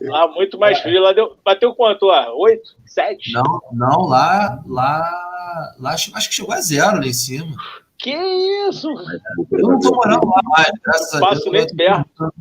S3: Lá muito mais frio. Lá bateu quanto lá? 8? 7?
S4: Não, lá acho que chegou a 0 lá em cima.
S3: Que isso?
S4: Eu não tô morando lá mais, graças a Deus.
S3: Passo nem perto.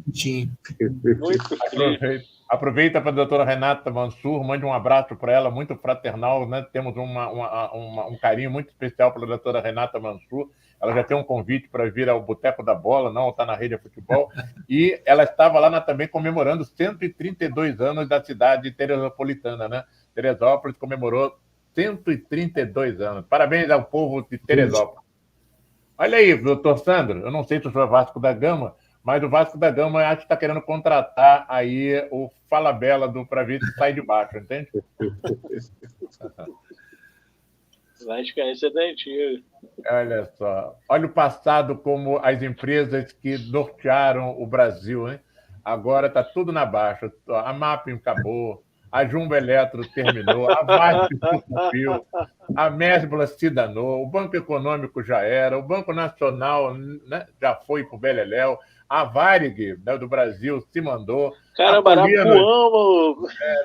S3: Muito frio.
S1: Aproveita para a doutora Renata Mansur, mande um abraço para ela, muito fraternal, né? Temos um carinho muito especial pela doutora Renata Mansur. Ela já tem um convite para vir ao Boteco da Bola, não está na Rede Futebol. E ela estava lá também comemorando 132 anos da cidade teresopolitana, né? Teresópolis comemorou 132 anos. Parabéns ao povo de Teresópolis. Olha aí, doutor Sandro, eu não sei se o senhor é Vasco da Gama, mas o Vasco da Gama acho que está querendo contratar aí o Falabella para ver se sai de baixo, entende?
S3: Vasco é antigo.
S1: Olha só. Olha o passado como as empresas que nortearam o Brasil, hein? Agora está tudo na baixa. A Mapping acabou, a Jumbo Eletro terminou, a Vasco sucumbiu, a Mesbla se danou, o Banco Econômico já era, o Banco Nacional, né, já foi para o Beleléu, a Varig, né, do Brasil se mandou.
S3: Caramba,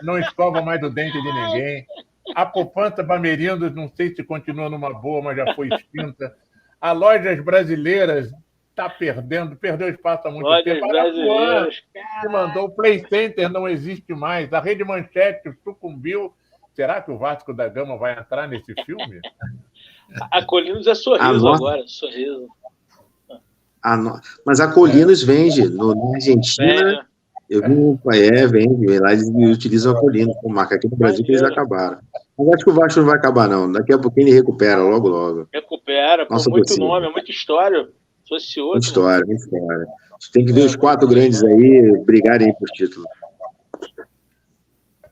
S1: não escova mais o dente de ninguém. A Poupança Bamerindos, não sei se continua numa boa, mas já foi extinta. A Lojas Brasileiras está perdeu espaço há muito tempo. A se mandou, o Play Center não existe mais. A Rede Manchete sucumbiu. Será que o Vasco da Gama vai entrar nesse filme?
S3: A Colinos é Sorriso agora, Sorriso.
S2: Mas a Colinos vende na Argentina. Eu vi, vende. Lá eles utilizam a Colinos como marca. Aqui no Brasil que eles acabaram. Mas acho que o Vasco não vai acabar, não. Daqui a pouquinho ele recupera, logo.
S3: Recupera, com muito nome, muita história.
S2: Muita história. A gente tem que ver os 4 grandes aí brigarem aí por título.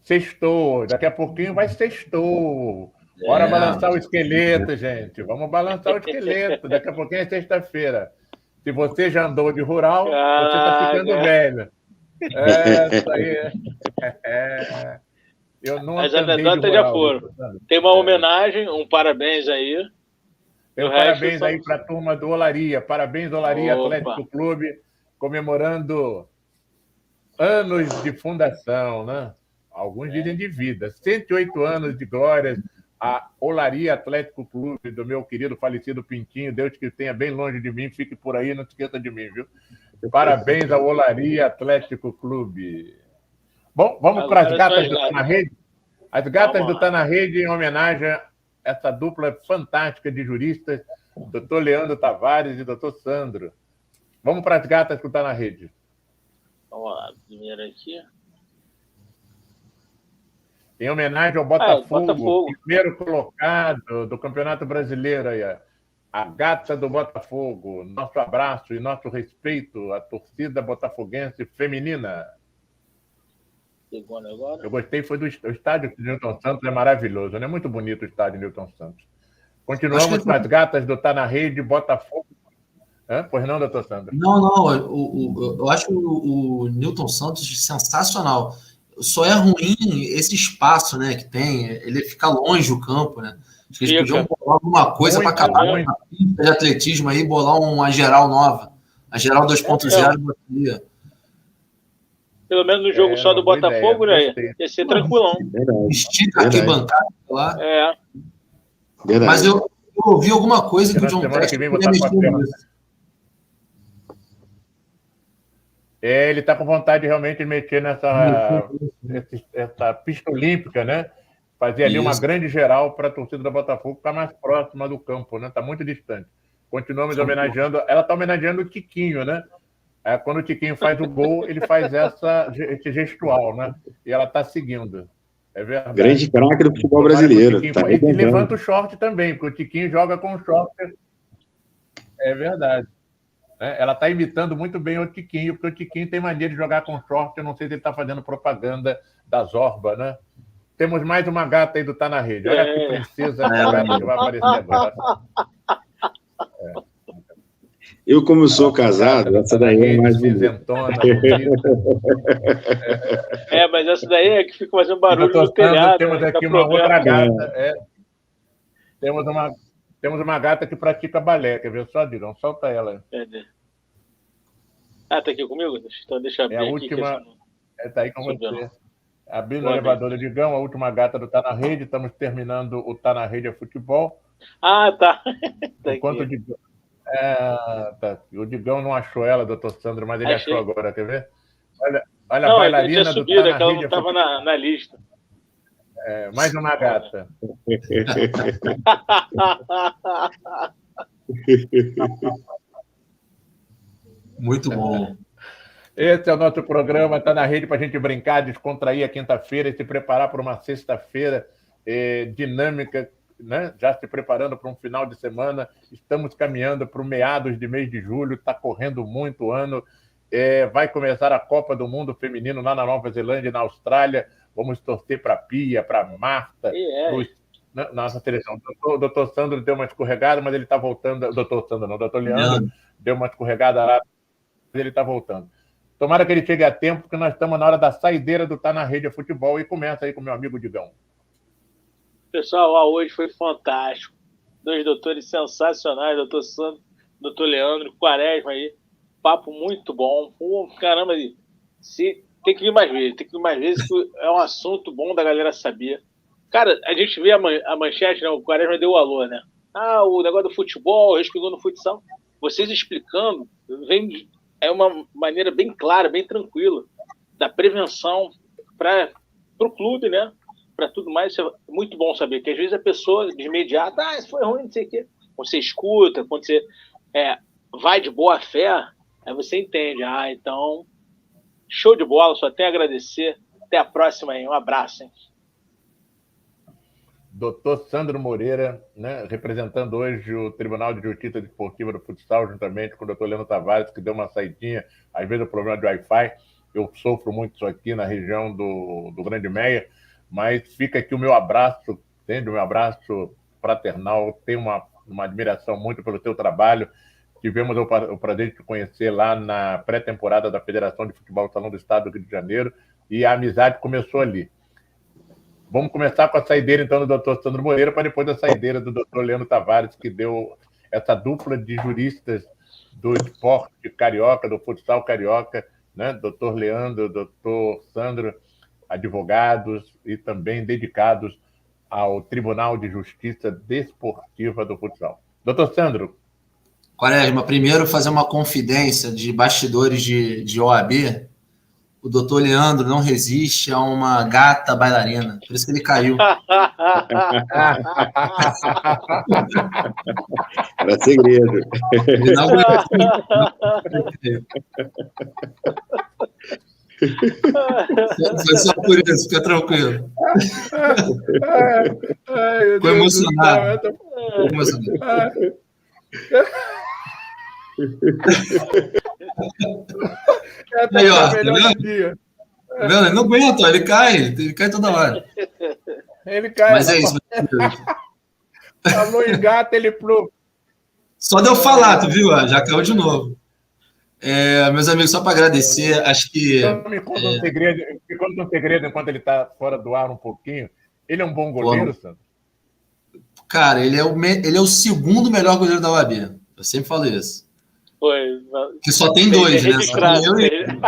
S1: Sextou. Daqui a pouquinho vai sextou. Bora balançar o esqueleto, gente. Vamos balançar o esqueleto. Daqui a pouquinho é sexta-feira. Se você já andou de rural, você está ficando velho. Isso aí. Eu não
S3: As anedotas já foram. Tem uma homenagem, um parabéns aí.
S1: Parabéns aí para a turma do Olaria. Parabéns, Olaria Atlético Clube, comemorando anos de fundação, né? Alguns dizem de vida. 108 anos de glórias. A Olaria Atlético Clube, do meu querido falecido Pintinho, Deus que tenha bem longe de mim, fique por aí, não esqueça de mim, viu? Parabéns ao Olaria Atlético Clube. Bom, vamos para as gatas do Tá na Rede? As gatas do Tá na Rede, em homenagem a essa dupla fantástica de juristas, doutor Leandro Tavares e doutor Sandro. Vamos para as gatas do Tá na Rede.
S3: Vamos lá, primeiro aqui.
S1: Em homenagem ao Botafogo, primeiro colocado do Campeonato Brasileiro. Aí, a gata do Botafogo. Nosso abraço e nosso respeito à torcida botafoguense feminina.
S3: Agora.
S1: Eu gostei, foi do estádio de Newton Santos, é maravilhoso, né? Muito bonito o estádio de Newton Santos. Continuamos com as gatas do Tá na Rede, Botafogo. Pois não, doutor Sandro?
S4: Não, eu acho o Newton Santos sensacional. Só é ruim esse espaço, né, que tem. Ele fica longe do campo, né? Acho que eles podiam bolar alguma coisa para acabar com a pista de atletismo aí, bolar uma geral nova. A geral 2.0.
S3: Pelo menos no jogo só do Botafogo, né? Ia ser tranquilão.
S4: Estica aqui bancada lá.
S2: Verdade.
S4: Mas eu ouvi alguma coisa que o John
S1: Tex queria mexer nisso. Ele está com vontade de realmente mexer nessa pista olímpica, né? Fazer ali uma grande geral para a torcida do Botafogo ficar mais próxima do campo, né? Está muito distante. Continuamos homenageando. Ela está homenageando o Tiquinho, né? Quando o Tiquinho faz o gol, ele faz esse gestual, né? E ela está seguindo. É verdade.
S2: Grande craque do futebol brasileiro.
S1: E levanta o short também, porque o Tiquinho joga com o short. É verdade. Ela está imitando muito bem o Tiquinho, porque o Tiquinho tem mania de jogar com short. Eu não sei se ele está fazendo propaganda da Zorba, né? Temos mais uma gata aí do Tá na Rede. Olha que princesa essa gata que vai aparecer agora.
S2: Eu, como sou casado, essa daí é mais
S1: isentona.
S3: Mas essa daí é que fica fazendo barulho no telhado.
S1: Temos aqui uma outra gata. Temos uma gata que pratica balé. Quer ver só, Digão? Solta ela.
S3: Tá aqui comigo? Então deixa eu abrir
S1: a última. Tá aí com você. Abrindo o elevador, Digão, a última gata do Tá na Rede. Estamos terminando o Tá na Rede a futebol.
S3: Tá.
S1: Enquanto o Digão não achou ela, doutor Sandro, mas ele achou agora, quer ver? Olha a bailarina do Tá na Rede.
S3: Ela não estava na lista.
S1: Mais uma gata.
S4: Muito bom.
S1: Esse é o nosso programa, Tá na Rede, para a gente brincar, descontrair a quinta-feira e se preparar para uma sexta-feira dinâmica, né? Já se preparando para um final de semana. Estamos caminhando para o meados de mês de julho, está correndo muito o ano. Vai começar a Copa do Mundo Feminino lá na Nova Zelândia e na Austrália. Vamos torcer para a Pia, para a Marta, nossa seleção. O doutor Sandro deu uma escorregada, mas ele está voltando. O doutor Sandro não, o doutor Leandro deu uma escorregada lá, mas ele está voltando. Tomara que ele chegue a tempo, porque nós estamos na hora da saideira do Tá na Rede a Futebol. E começa aí com o meu amigo Digão.
S3: Pessoal, hoje foi fantástico. 2 doutores sensacionais, doutor Sandro, doutor Leandro, Quaresma aí. Papo muito bom. Caramba, tem que ir mais vezes, que é um assunto bom da galera saber. Cara, a gente vê a manchete, né? O Quaresma deu o alô, né? O negócio do futebol, respingou no futsal. Vocês explicando, é uma maneira bem clara, bem tranquila, da prevenção para o clube, né? Para tudo mais. Isso é muito bom saber, que às vezes a pessoa de imediato, isso foi ruim, não sei o quê. Quando você escuta, quando você vai de boa fé, aí você entende. Então, show de bola, só tenho a agradecer. Até a próxima aí, um abraço, hein?
S1: Doutor Sandro Moreira, né, representando hoje o Tribunal de Justiça Desportiva do Futsal, juntamente com o doutor Leandro Tavares, que deu uma saidinha, às vezes o problema de Wi-Fi. Eu sofro muito isso aqui na região do Grande Meia, mas fica aqui o meu abraço, entende? O meu abraço fraternal. Tenho uma admiração muito pelo teu trabalho. Tivemos o prazer de te conhecer lá na pré-temporada da Federação de Futebol Salão do Estado do Rio de Janeiro, e a amizade começou ali. Vamos começar com a saideira, então, do doutor Sandro Moreira, para depois da saideira do doutor Leandro Tavares, que deu essa dupla de juristas do esporte carioca, do futsal carioca, né? Doutor Leandro, doutor Sandro, advogados e também dedicados ao Tribunal de Justiça Desportiva do Futsal. Doutor Sandro.
S4: Quaresma, primeiro fazer uma confidência de bastidores de OAB. O doutor Leandro não resiste a uma gata bailarina, por isso que ele caiu.
S2: Era segredo.
S4: Ele não Foi só por isso, fica tranquilo. Ficou emocionado. Ficou emocionado. Aí, ó, tá vendo? Ele não aguenta, ele cai toda hora.
S1: Ele cai.
S4: Mas é isso.
S1: Falou em gato, ele pro.
S4: Só de eu falar, tu viu? Já caiu de novo. Meus amigos, só para agradecer, acho que.
S1: Então, me conta um segredo enquanto ele está fora do ar um pouquinho. Ele é um bom goleiro, Sandro?
S4: Cara, ele é o segundo melhor goleiro da OAB. Eu sempre falo isso.
S3: Foi.
S4: Que só tem dois, né? Só tem eu e ele.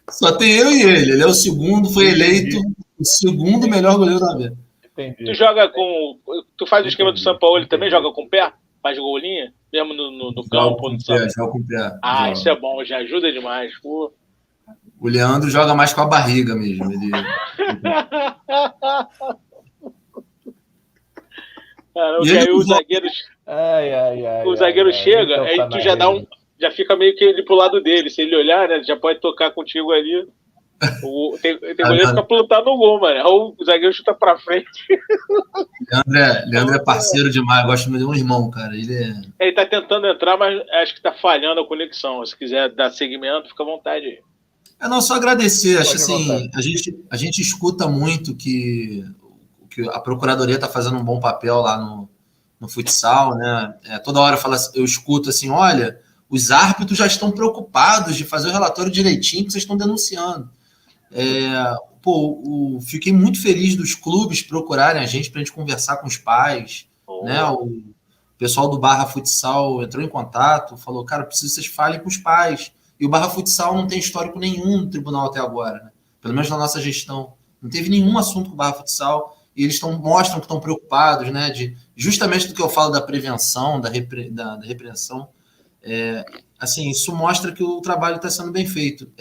S4: Só tem eu e ele. Ele é o segundo, foi eleito o segundo melhor goleiro da OAB.
S1: Entendi.
S3: Tu joga com. Tu faz o esquema do São Paulo, ele também joga com o pé? Faz golinha? Mesmo no campo?
S4: Joga com o pé.
S3: Ah, isso é bom, já ajuda demais. Pô.
S4: O Leandro joga mais com a barriga mesmo. Ele...
S3: Caramba, e aí o zagueiro chega,
S1: então,
S3: aí tu já dá já fica meio que ele pro lado dele. Se ele olhar, né? Já pode tocar contigo ali. Tem goleiro que fica plantado no gol, mano. Ou o zagueiro chuta pra frente.
S4: Leandro é parceiro demais. Gosto de um irmão, cara.
S3: Ele tá tentando entrar, mas acho que tá falhando a conexão. Se quiser dar segmento, fica à vontade aí.
S4: Não, só agradecer. Acho assim, a gente escuta muito que a Procuradoria está fazendo um bom papel lá no futsal, né? Toda hora eu escuto assim, olha, os árbitros já estão preocupados de fazer o relatório direitinho que vocês estão denunciando. Fiquei muito feliz dos clubes procurarem a gente para a gente conversar com os pais, né? O pessoal do Barra Futsal entrou em contato, falou, cara, preciso que vocês falem com os pais. E o Barra Futsal não tem histórico nenhum no tribunal até agora, né? Pelo menos na nossa gestão. Não teve nenhum assunto com o Barra Futsal. E eles mostram que estão preocupados, né? Justamente do que eu falo da prevenção, da repreensão. Assim, isso mostra que o trabalho está sendo bem feito.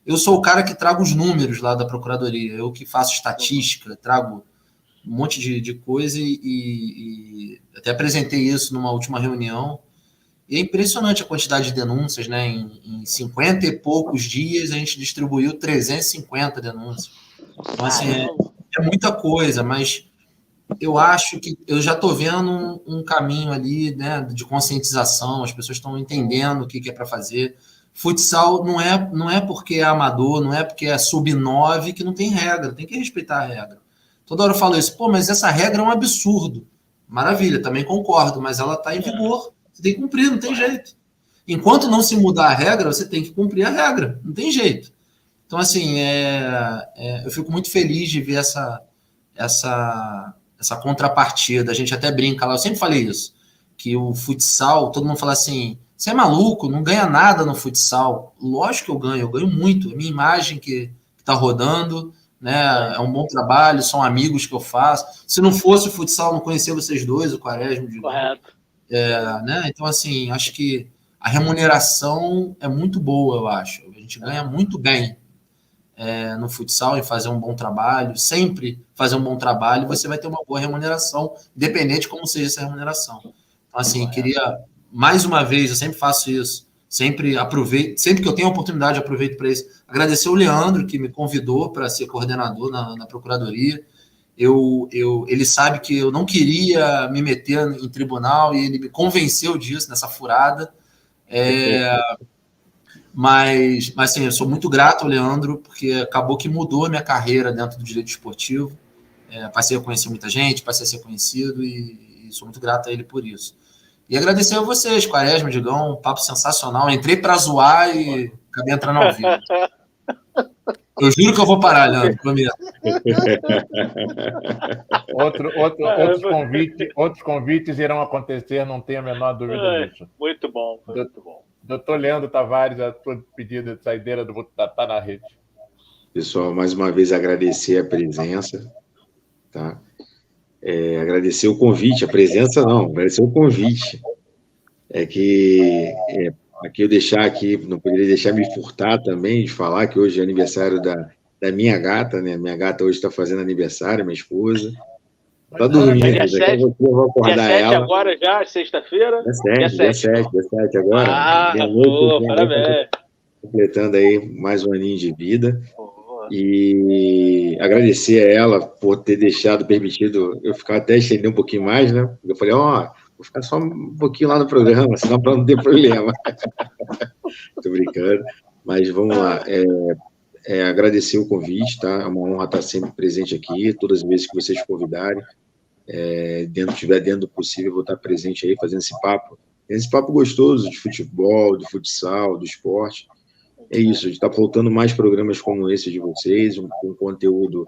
S4: Eu sou o cara que trago os números lá da Procuradoria. Eu que faço estatística, trago um monte de coisa e até apresentei isso numa última reunião. E é impressionante a quantidade de denúncias, né? Em 50 e poucos dias, a gente distribuiu 350 denúncias. Então, assim, é muita coisa, mas eu acho que eu já estou vendo um caminho ali, né, de conscientização, as pessoas estão entendendo o que é para fazer. Futsal não é porque é amador, não é porque é sub-9 que não tem regra, tem que respeitar a regra. Toda hora eu falo isso, mas essa regra é um absurdo. Maravilha, também concordo, mas ela está em vigor. Você tem que cumprir, não tem jeito. Enquanto não se mudar a regra, você tem que cumprir a regra, não tem jeito. Então, assim, eu fico muito feliz de ver essa contrapartida. A gente até brinca lá, eu sempre falei isso, que o futsal, todo mundo fala assim, você é maluco, não ganha nada no futsal. Lógico que eu ganho muito. A minha imagem que está rodando, né, é um bom trabalho, são amigos que eu faço. Se não fosse o futsal, não conhecia vocês dois, o Quaresma.
S3: Correto.
S4: Né? Então, assim, acho que a remuneração é muito boa, eu acho. A gente ganha muito bem no futsal em fazer um bom trabalho, sempre fazer um bom trabalho, você vai ter uma boa remuneração, independente de como seja essa remuneração. Então, assim, queria, mais uma vez, eu sempre faço isso, sempre aproveito, sempre que eu tenho a oportunidade, aproveito para isso. Agradecer o Leandro, que me convidou para ser coordenador na Procuradoria. Ele sabe que eu não queria me meter em tribunal e ele me convenceu disso, nessa furada. Mas assim, eu sou muito grato ao Leandro, porque acabou que mudou a minha carreira dentro do direito esportivo. Passei a conhecer muita gente, passei a ser conhecido e sou muito grato a ele por isso. E agradecer a vocês, Quaresma, Digão, um papo sensacional. Entrei para zoar e acabei entrando ao vivo. Eu juro que eu vou parar, Leandro, prometo.
S1: Outros convites irão acontecer, não tenho a menor dúvida disso.
S3: Muito bom, muito bom.
S1: Doutor Leandro Tavares, a sua despedida de saideira do Tá na Rede.
S2: Pessoal, mais uma vez agradecer a presença, tá? Agradecer o convite, a presença não, agradecer o convite. Aqui eu não poderia deixar me furtar também de falar que hoje é aniversário da minha gata, né? Minha gata hoje está fazendo aniversário, minha esposa. Está dormindo, daqui a pouco eu vou acordar
S3: dia 7
S2: ela.
S3: agora já, sexta-feira?
S2: Dia 7 agora.
S3: Parabéns.
S2: Completando aí mais um aninho de vida. E agradecer a ela por ter permitido eu ficar até estender um pouquinho mais, né? Eu falei, vou ficar só um pouquinho lá no programa, senão para não ter problema. Tô brincando, mas vamos lá. Agradecer o convite, tá? É uma honra estar sempre presente aqui, todas as vezes que vocês convidarem. Estiver dentro do possível, eu vou estar presente aí, fazendo esse papo gostoso de futebol, do futsal, do esporte. É isso, está faltando mais programas como esse de vocês, com conteúdo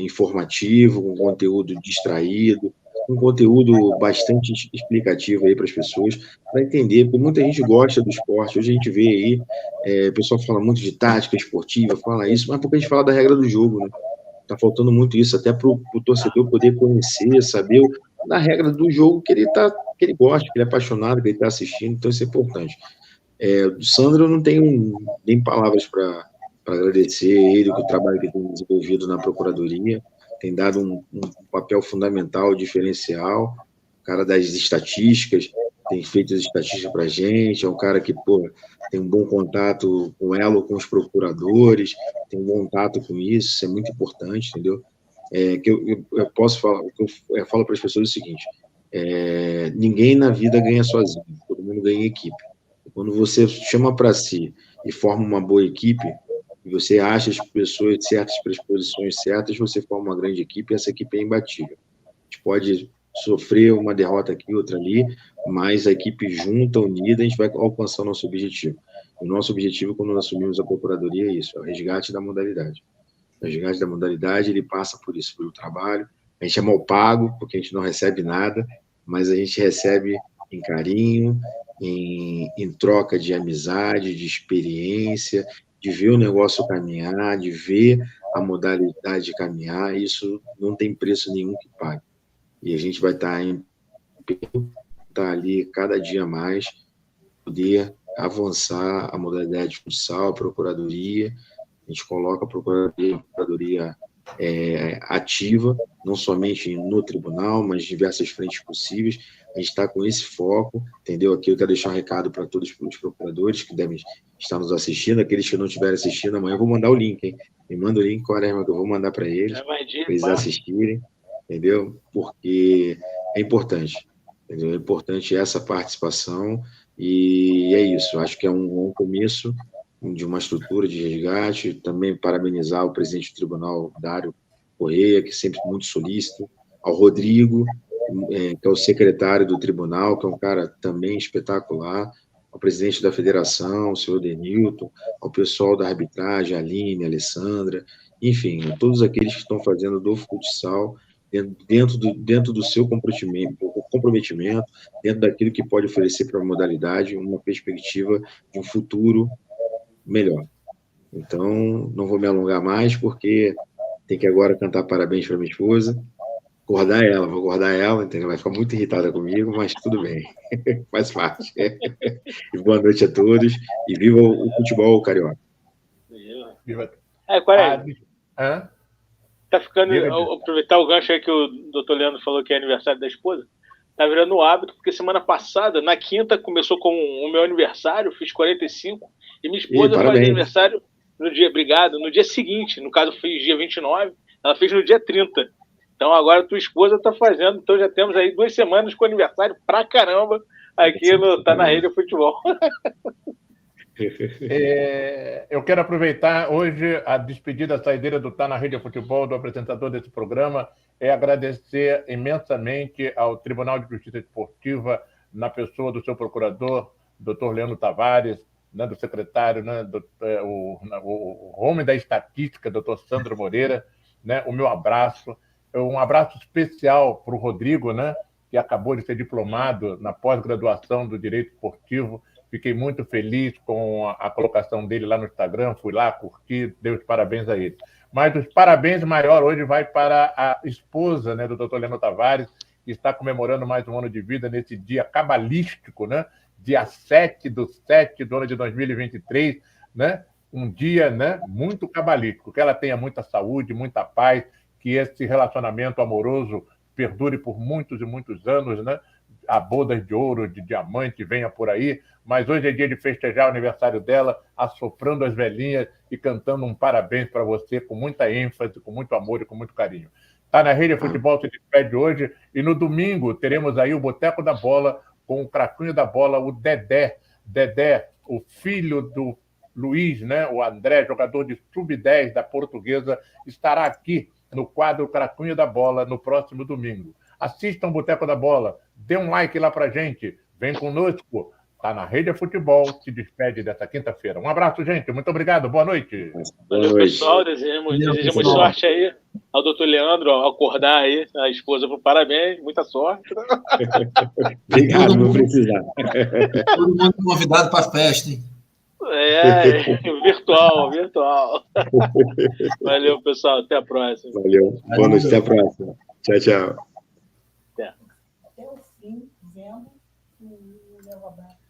S2: informativo, com conteúdo distraído, com conteúdo bastante explicativo aí para as pessoas, para entender, porque muita gente gosta do esporte. Hoje a gente vê aí, o pessoal fala muito de tática esportiva, fala isso, mas pouco a gente fala da regra do jogo, né? Está faltando muito isso, até para o torcedor poder conhecer, saber da regra do jogo que ele gosta, que ele é apaixonado, que ele está assistindo, então isso é importante. Do Sandro eu não tenho nem palavras para agradecer ele, o trabalho que ele tem desenvolvido na Procuradoria, tem dado um papel fundamental, diferencial, cara das estatísticas, tem feito as estatísticas para a gente, é um cara que tem um bom contato com ela, com os procuradores, tem um bom contato com isso é muito importante, entendeu? Que eu posso falar, eu falo para as pessoas o seguinte, ninguém na vida ganha sozinho, todo mundo ganha em equipe. Quando você chama para si e forma uma boa equipe, e você acha as pessoas certas para as posições certas, você forma uma grande equipe e essa equipe é imbatível. A gente pode sofrer uma derrota aqui, outra ali, mas a equipe junta, unida, a gente vai alcançar o nosso objetivo. O nosso objetivo, quando nós assumimos a Procuradoria, é isso, é o resgate da modalidade. O resgate da modalidade, ele passa por isso, pelo trabalho. A gente é mal pago, porque a gente não recebe nada, mas a gente recebe em carinho, em troca de amizade, de experiência, de ver o negócio caminhar, de ver a modalidade caminhar, isso não tem preço nenhum que pague. E a gente vai estar ali cada dia mais, poder avançar a modalidade de futsal, a Procuradoria, a gente coloca a Procuradoria ativa, não somente no tribunal, mas em diversas frentes possíveis. A gente está com esse foco, entendeu? Aqui eu quero deixar um recado para todos os procuradores que devem estar nos assistindo, aqueles que não estiverem assistindo, amanhã eu vou mandar o link, hein? Me manda o link, Quaresma, que eu vou mandar para eles assistirem, entendeu? Porque é importante, entendeu? É importante essa participação e é isso. Acho que é um começo de uma estrutura de resgate. Também parabenizar o presidente do tribunal, Dário Correia, que é sempre muito solícito, ao Rodrigo, que é o secretário do tribunal, que é um cara também espetacular, ao presidente da federação, o senhor Denilton, ao pessoal da arbitragem, a Aline, a Alessandra, enfim, todos aqueles que estão fazendo do futsal dentro do seu comprometimento, dentro daquilo que pode oferecer para a modalidade uma perspectiva de um futuro melhor. Então, não vou me alongar mais, porque tem que agora cantar parabéns para minha esposa, vou acordar ela, entendeu? Vai ficar muito irritada comigo, mas tudo bem, faz parte. E boa noite a todos, e viva o futebol carioca.
S1: Viva.
S3: Qual é? Tá ficando, aproveitar o gancho aí que o doutor Leandro falou que é aniversário da esposa, tá virando um hábito, porque semana passada, na quinta, começou com o meu aniversário, fiz 45, e minha esposa faz aniversário no dia seguinte, no caso, eu fiz dia 29, ela fez no dia 30. Então agora tua esposa tá fazendo, então já temos aí 2 semanas com aniversário pra caramba aqui no Tá na Rede Futebol.
S1: Eu quero aproveitar hoje a despedida, a saideira do Tá na Rede Futebol, do apresentador desse programa, agradecer imensamente ao Tribunal de Justiça Esportiva, na pessoa do seu procurador, doutor Leandro Tavares, né, do secretário, né, o homem da estatística, doutor Sandro Moreira, né, o meu abraço. Um abraço especial para o Rodrigo, né, que acabou de ser diplomado na pós-graduação do Direito Esportivo, Fiquei muito feliz com a colocação dele lá no Instagram, fui lá, curti, dei os parabéns a ele. Mas os parabéns maior hoje vai para a esposa, né, do Dr. Leandro Tavares, que está comemorando mais um ano de vida nesse dia cabalístico, né? Dia 7/7 do ano de 2023, né? Um dia, né, muito cabalístico. Que ela tenha muita saúde, muita paz, que esse relacionamento amoroso perdure por muitos e muitos anos, né? A bodas de ouro, de diamante venha por aí, mas hoje é dia de festejar o aniversário dela, assoprando as velhinhas e cantando um parabéns para você com muita ênfase, com muito amor e com muito carinho. Tá na Rede Futebol se despede hoje e no domingo teremos aí o Boteco da Bola com o craquinho da bola, o Dedé. Dedé, o filho do Luiz, né? O André, jogador de sub-10 da Portuguesa, estará aqui no quadro Craquinho da Bola no próximo domingo. Assistam o Boteco da Bola, dê um like lá pra gente, vem conosco. Tá na Rede Futebol, se despede dessa quinta-feira. Um abraço, gente. Muito obrigado. Boa noite.
S3: Valeu, pessoal. Desejamos sorte aí ao doutor Leandro, ao acordar aí a esposa por parabéns. Muita sorte.
S2: Obrigado, vou precisar.
S4: Todo mundo convidado para a festa, hein?
S3: Virtual. Valeu, pessoal. Até a próxima.
S2: Valeu. Boa noite. Até a próxima. Tchau, tchau.
S5: Até o fim, vendo o meu abraço.